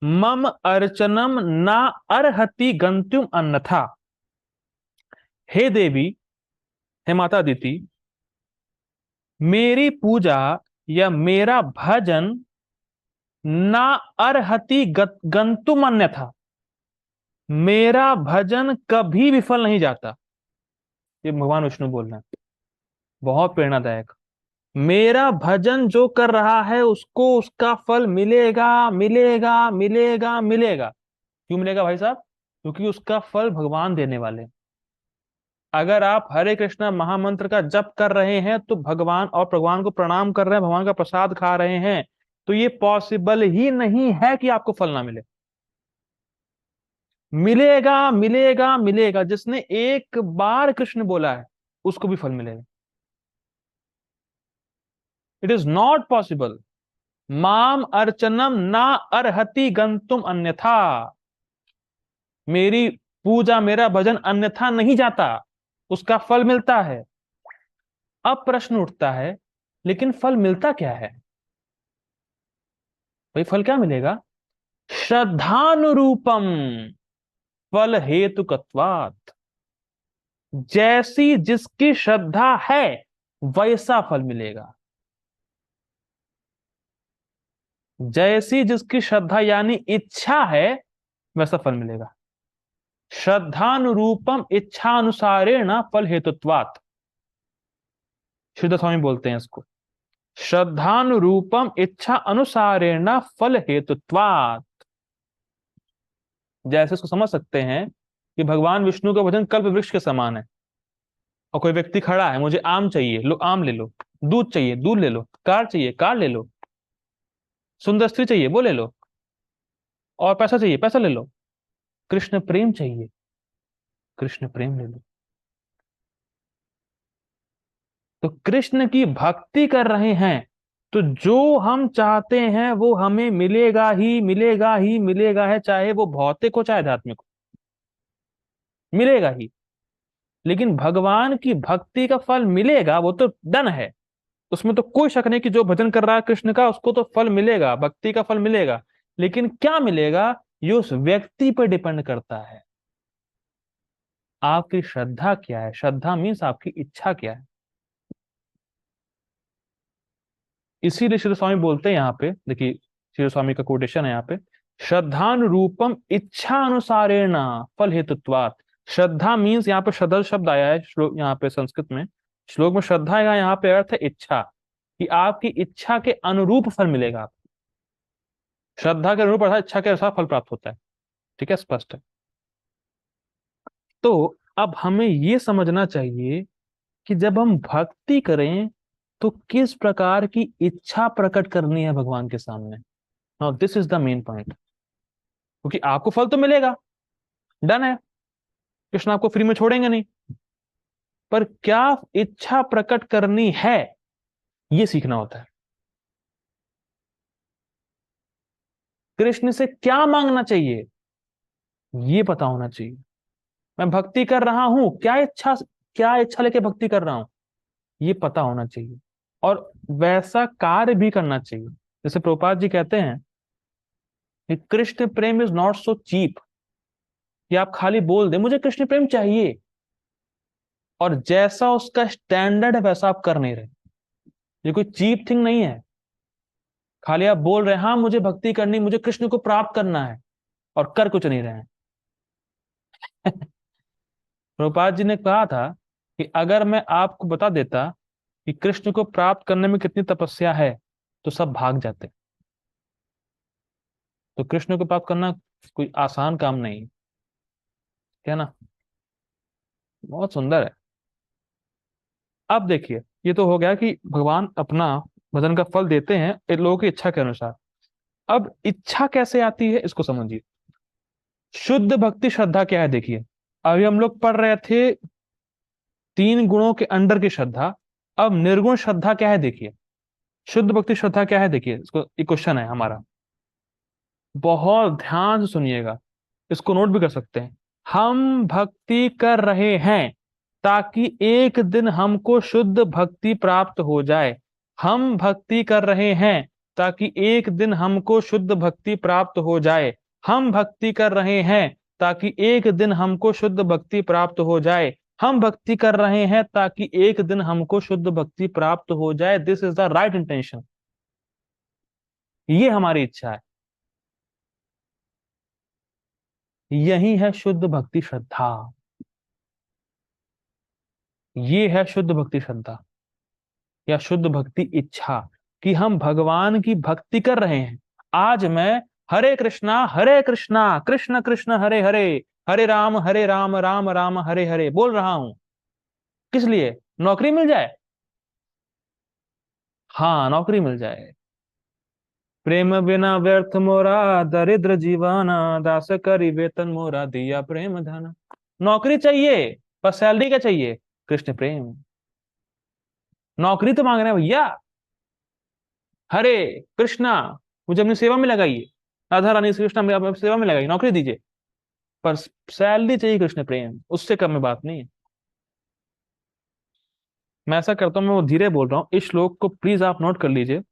मम अर्चनम ना अर्हति गंतुम अन्यथा। हे देवी, हे माता अदिति, मेरी पूजा या मेरा भजन ना अर्हति गंतुम अन्यथा, मेरा भजन कभी विफल नहीं जाता। ये भगवान विष्णु बोल रहे हैं, बहुत प्रेरणादायक। मेरा भजन जो कर रहा है उसको उसका फल मिलेगा, मिलेगा, मिलेगा, मिलेगा। क्यों मिलेगा भाई साहब? क्योंकि उसका फल भगवान देने वाले हैं। अगर आप हरे कृष्णा महामंत्र का जप कर रहे हैं तो भगवान, और भगवान को प्रणाम कर रहे हैं, भगवान का प्रसाद खा रहे हैं, तो ये पॉसिबल ही नहीं है कि आपको फल ना मिले। मिलेगा, मिलेगा, मिलेगा। जिसने एक बार कृष्ण बोला है उसको भी फल मिलेगा। It is not possible. माम अर्चनम ना अर्हति गंतुम अन्यथा। मेरी पूजा, मेरा भजन अन्यथा नहीं जाता, उसका फल मिलता है। अब प्रश्न उठता है, लेकिन फल मिलता क्या है भाई? फल क्या मिलेगा? श्रद्धानुरूपम फल हेतुकत्वात्। जैसी जिसकी श्रद्धा है वैसा फल मिलेगा। जैसी जिसकी श्रद्धा यानी इच्छा है वैसा फल मिलेगा। श्रद्धानुरूपम इच्छानुसारेण फल हेतुत्वात्। शुद्ध स्वामी बोलते हैं इसको, श्रद्धानुरूपम इच्छा अनुसारेण फल हेतुत्वात्। जैसे इसको समझ सकते हैं कि भगवान विष्णु का भजन कल्प वृक्ष के समान है। और कोई व्यक्ति खड़ा है, मुझे आम चाहिए, लो आम ले लो। दूध चाहिए, दूध ले लो। कार चाहिए, कार ले लो। सुंदर स्त्री चाहिए, वो ले लो। और पैसा चाहिए, पैसा ले लो। कृष्ण प्रेम चाहिए, कृष्ण प्रेम ले लो। तो कृष्ण की भक्ति कर रहे हैं तो जो हम चाहते हैं वो हमें मिलेगा ही, मिलेगा ही, मिलेगा है। चाहे वो भौतिक हो, चाहे आध्यात्मिक हो, मिलेगा ही। लेकिन भगवान की भक्ति का फल मिलेगा, वो तो डन है। उसमें तो कोई शक नहीं कि जो भजन कर रहा है कृष्ण का उसको तो फल मिलेगा, भक्ति का फल मिलेगा। लेकिन क्या मिलेगा ये उस व्यक्ति पर डिपेंड करता है। आपकी श्रद्धा क्या है? श्रद्धा मीन्स आपकी इच्छा क्या है। इसीलिए श्री स्वामी बोलते हैं यहाँ पे, देखिए श्री स्वामी का कोटेशन है यहाँ पे, श्रद्धानुरूपम इच्छा अनुसारेण फल हेतुत्वात्। श्रद्धा मीन्स यहाँ पे श्रद्धा शब्द आया है श्लोक, यहाँ पे संस्कृत में श्लोक में श्रद्धा है, यहाँ पे अर्थ है इच्छा, कि आपकी इच्छा के अनुरूप फल मिलेगा आपको। श्रद्धा के अनुरूप अर्थात इच्छा के अनुसार फल प्राप्त होता है। ठीक है, स्पष्ट है। तो अब हमें ये समझना चाहिए कि जब हम भक्ति करें तो किस प्रकार की इच्छा प्रकट करनी है भगवान के सामने। Now this is the main point. क्योंकि आपको फल तो मिलेगा, डन है, कृष्ण आपको फ्री में छोड़ेंगे नहीं, पर क्या इच्छा प्रकट करनी है ये सीखना होता है। कृष्ण से क्या मांगना चाहिए ये पता होना चाहिए। मैं भक्ति कर रहा हूं, क्या इच्छा लेके भक्ति कर रहा हूं ये पता होना चाहिए। और वैसा कार्य भी करना चाहिए। जैसे प्रभुपाद जी कहते हैं कि कृष्ण प्रेम इज नॉट सो चीप, कि आप खाली बोल दे मुझे कृष्ण प्रेम चाहिए और जैसा उसका स्टैंडर्ड है वैसा आप कर नहीं रहे। ये कोई चीप थिंग नहीं है। खाली आप बोल रहे हैं हाँ मुझे भक्ति करनी, मुझे कृष्ण को प्राप्त करना है, और कर कुछ नहीं रहे हैं। प्रभुपाद जी ने कहा था कि अगर मैं आपको बता देता कि कृष्ण को प्राप्त करने में कितनी तपस्या है तो सब भाग जाते। तो कृष्ण को प्राप्त करना कोई आसान काम नहीं, क्या ना? बहुत सुंदर है। अब देखिए, ये तो हो गया कि भगवान अपना भजन का फल देते हैं लोगों की इच्छा के अनुसार। अब इच्छा कैसे आती है इसको समझिए। शुद्ध भक्ति श्रद्धा क्या है देखिए। अभी हम लोग पढ़ रहे थे 3 गुणों के अंडर की श्रद्धा। अब निर्गुण श्रद्धा क्या है देखिए। शुद्ध भक्ति श्रद्धा क्या है देखिए, इसको एक क्वेश्चन है हमारा, बहुत ध्यान से सुनिएगा, इसको नोट भी कर सकते हैं। हम भक्ति कर रहे हैं ताकि एक दिन हमको शुद्ध भक्ति प्राप्त हो जाए। हम भक्ति कर रहे हैं ताकि एक दिन हमको शुद्ध भक्ति प्राप्त हो जाए। हम भक्ति कर रहे हैं ताकि एक दिन हमको शुद्ध भक्ति प्राप्त हो जाए। हम भक्ति कर रहे हैं ताकि एक दिन हमको शुद्ध भक्ति प्राप्त हो जाए। This is the right intention. ये हमारी इच्छा है। यही है शुद्ध भक्ति श्रद्धा। ये है शुद्ध भक्ति श्रद्धा या शुद्ध भक्ति इच्छा कि हम भगवान की भक्ति कर रहे हैं। आज मैं हरे कृष्णा कृष्ण कृष्ण हरे हरे, हरे राम राम राम हरे हरे बोल रहा हूं। किस लिए? नौकरी मिल जाए। हाँ, नौकरी मिल जाए। प्रेम बिना व्यर्थ मोरा दरिद्र जीवाना, दास करी वेतन मोरा दिया प्रेम धन। नौकरी चाहिए पर सैलरी क्या चाहिए? कृष्ण प्रेम। नौकरी तो मांग रहे हैं भैया। हरे कृष्णा, मुझे अपनी सेवा में लगाइए। राधा रानी श्री कृष्णा, मुझे सेवा में लगाइए, नौकरी दीजिए, पर सैलरी चाहिए कृष्ण प्रेम। उससे कम में बात नहीं है। मैं ऐसा करता हूँ, मैं वो धीरे बोल रहा हूँ। इस श्लोक को प्लीज आप नोट कर लीजिए।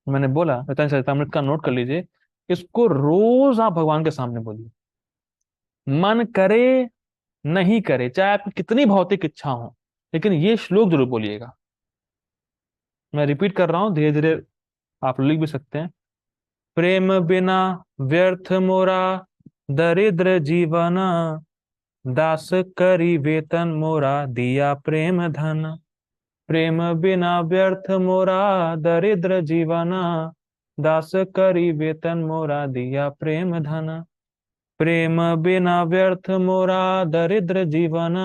मैंने बोला चैतन्य चरितमृत का नोट कर लीजिए। इसको रोज आप भगवान के सामने बोलिए, मन करे नहीं करे, चाहे आपकी कितनी भौतिक इच्छा हो, लेकिन ये श्लोक जरूर बोलिएगा। मैं रिपीट कर रहा हूं, धीरे धीरे आप लिख भी सकते हैं। प्रेम बिना व्यर्थ मोरा दरिद्र जीवन, दास करी वेतन मोरा दिया प्रेम धन। प्रेम बिना व्यर्थ मोरा दरिद्र जीवन, दास करी वेतन मोरा दिया प्रेम धन। प्रेम बिना व्यर्थ मोरा दरिद्र जीवन,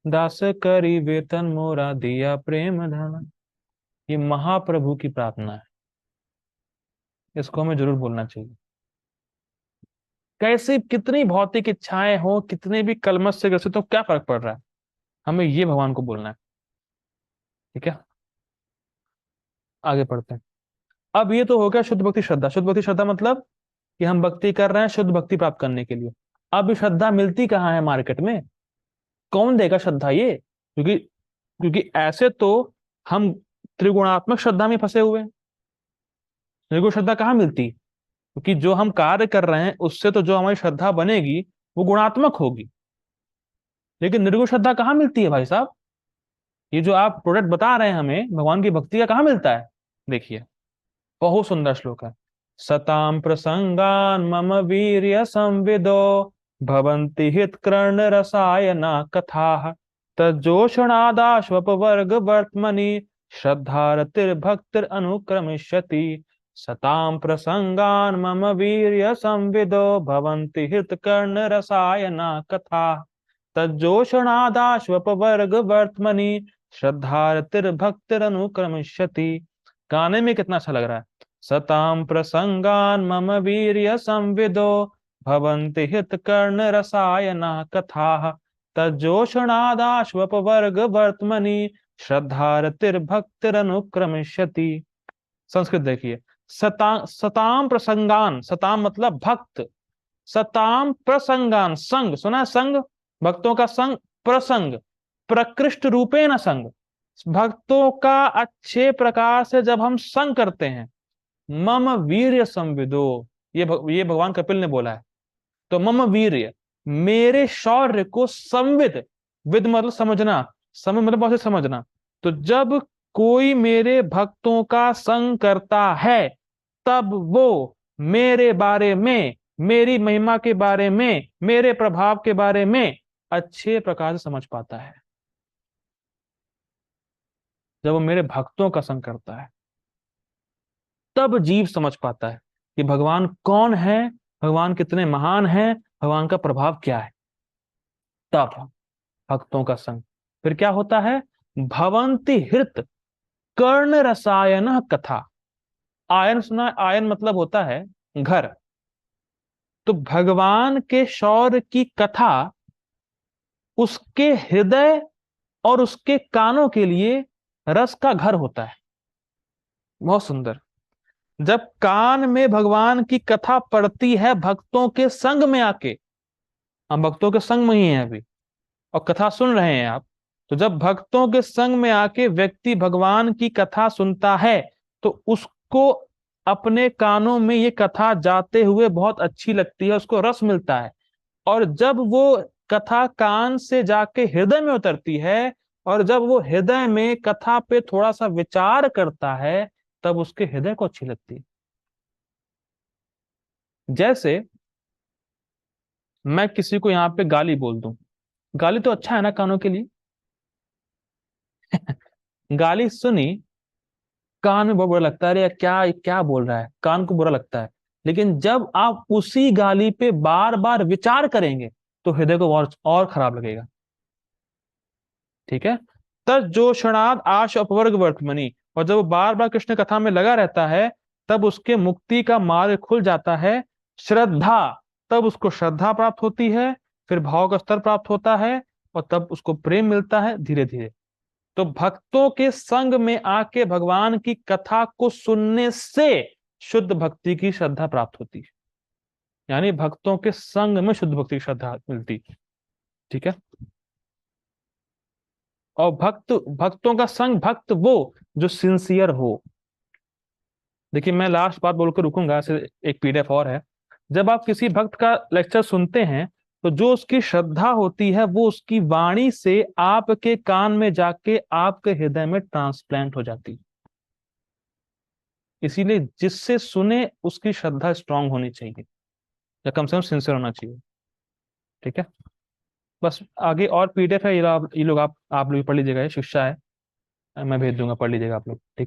दास करी वेतन मोरा दिया प्रेम धन। ये महाप्रभु की प्रार्थना है। इसको हमें जरूर बोलना चाहिए। कैसी कितनी भौतिक इच्छाएं हो, कितने भी कलमश से ग्रसित हो, क्या फर्क पड़ रहा है? हमें ये भगवान को बोलना है। ठीक है, आगे पढ़ते हैं। अब ये तो हो गया शुद्ध भक्ति श्रद्धा। शुद्ध भक्ति श्रद्धा मतलब कि हम भक्ति कर रहे हैं शुद्ध भक्ति प्राप्त करने के लिए। अब श्रद्धा मिलती कहाँ है मार्केट में? कौन देगा श्रद्धा? ये क्योंकि क्योंकि ऐसे तो हम त्रिगुणात्मक श्रद्धा में फंसे हुए हैं। निर्गुण श्रद्धा कहाँ मिलती? क्योंकि जो हम कार्य कर रहे हैं उससे तो जो हमारी श्रद्धा बनेगी वो गुणात्मक होगी। लेकिन निर्गुण श्रद्धा कहाँ मिलती है भाई साहब? ये जो आप प्रोडक्ट बता रहे हैं हमें भगवान की भक्ति का, कहाँ मिलता है? देखिए, बहुत सुंदर श्लोक है। सताम प्रसंगान मम वीर्य संविदो, भवन्ति हित कर्ण रसायना कथा, तज्जोषणादाश्वपवर्ग वर्त्मनि, श्रद्धारतिर्भक्तिर अनुक्रमिष्यति। सताम प्रसंगान मम वीर्य संविदो, भवन्ति हित कर्ण रसायना कथा, तज्जोषणादाश्वपवर्ग वर्त्मनि, श्रद्धारतिर्भक्तिर अनुक्रमिष्यति। गाने में कितना अच्छा लग रहा है। सताम प्रसंगान मम वीर्य संविदो, भवन्ति हित कर्ण रसायना कथा, तज्जोषणादाश्वपवर्ग वर्त्मनि, श्रद्धारतिर्भक्तिरनुक्रमिष्यति। संस्कृत देखिए। सताम प्रसंगान, सताम मतलब भक्त। सताम प्रसंगान, संग सुना? संग, भक्तों का संग। प्रसंग, प्रकृष्ट रूपेण संग, भक्तों का अच्छे प्रकार से जब हम संग करते हैं। मम वीर्य संविदो, ये भगवान कपिल ने बोला है। तो मम वीर्य, मेरे शौर्य को संविद, विद मतलब समझना, समझ मतलब बहुत समझना। तो जब कोई मेरे भक्तों का संग करता है तब वो मेरे बारे में, मेरी महिमा के बारे में, मेरे प्रभाव के बारे में अच्छे प्रकार से समझ पाता है। जब वो मेरे भक्तों का संग करता है तब जीव समझ पाता है कि भगवान कौन है, भगवान कितने महान है, भगवान का प्रभाव क्या है। तब भक्तों का संग। फिर क्या होता है? भवंति हृत कर्ण रसायन कथा। आयन सुना? आयन मतलब होता है घर। तो भगवान के शौर्य की कथा उसके हृदय और उसके कानों के लिए रस का घर होता है। बहुत सुंदर। जब कान में भगवान की कथा पड़ती है भक्तों के संग में आके, हम भक्तों के संग में ही हैं अभी, और कथा सुन रहे हैं आप, तो जब भक्तों के संग में आके व्यक्ति भगवान की कथा सुनता है तो उसको अपने कानों में ये कथा जाते हुए बहुत अच्छी लगती है, उसको रस मिलता है। और जब वो कथा कान से जाके हृदय में उतरती है, और जब वो हृदय में कथा पे थोड़ा सा विचार करता है, तब उसके हृदय को अच्छी लगती है। जैसे मैं किसी को यहाँ पे गाली बोल दूं, गाली तो अच्छा है ना कानों के लिए। गाली सुनी, कान में बहुत बुरा लगता है, अरे यार क्या क्या बोल रहा है, कान को बुरा लगता है। लेकिन जब आप उसी गाली पे बार बार विचार करेंगे तो हृदय को और खराब लगेगा। ठीक है। तज्जोषणाद आश अपवर्ग वर्तमनि, और जब वो बार बार कृष्ण कथा में लगा रहता है, तब उसके मुक्ति का मार्ग खुल जाता है। श्रद्धा, तब उसको श्रद्धा प्राप्त होती है, फिर भाव का स्तर प्राप्त होता है, और तब उसको प्रेम मिलता है धीरे धीरे। तो भक्तों के संग में आके भगवान की कथा को सुनने से शुद्ध भक्ति की श्रद्धा प्राप्त होती है। यानी भक्तों के संग में शुद्ध भक्ति की श्रद्धा मिलती है। ठीक है। और भक्तों का संग, भक्त वो जो सिंसियर हो। देखिए मैं लास्ट बात बोलकर रुकूंगा, ऐसे एक पीडीएफ और है। जब आप किसी भक्त का लेक्चर सुनते हैं, तो जो उसकी श्रद्धा होती है वो उसकी वाणी से आपके कान में जाके आपके हृदय में ट्रांसप्लांट हो जाती है। इसीलिए जिससे सुने उसकी श्रद्धा स्ट्रांग होनी चाहिए, या कम से कम सिंसियर होना चाहिए। ठीक है। बस आगे और पीडीएफ है, ये लोग आप लोग पढ़ लीजिएगा, ये शिक्षा है, मैं भेज दूंगा, पढ़ लीजिएगा आप लोग। ठीक है।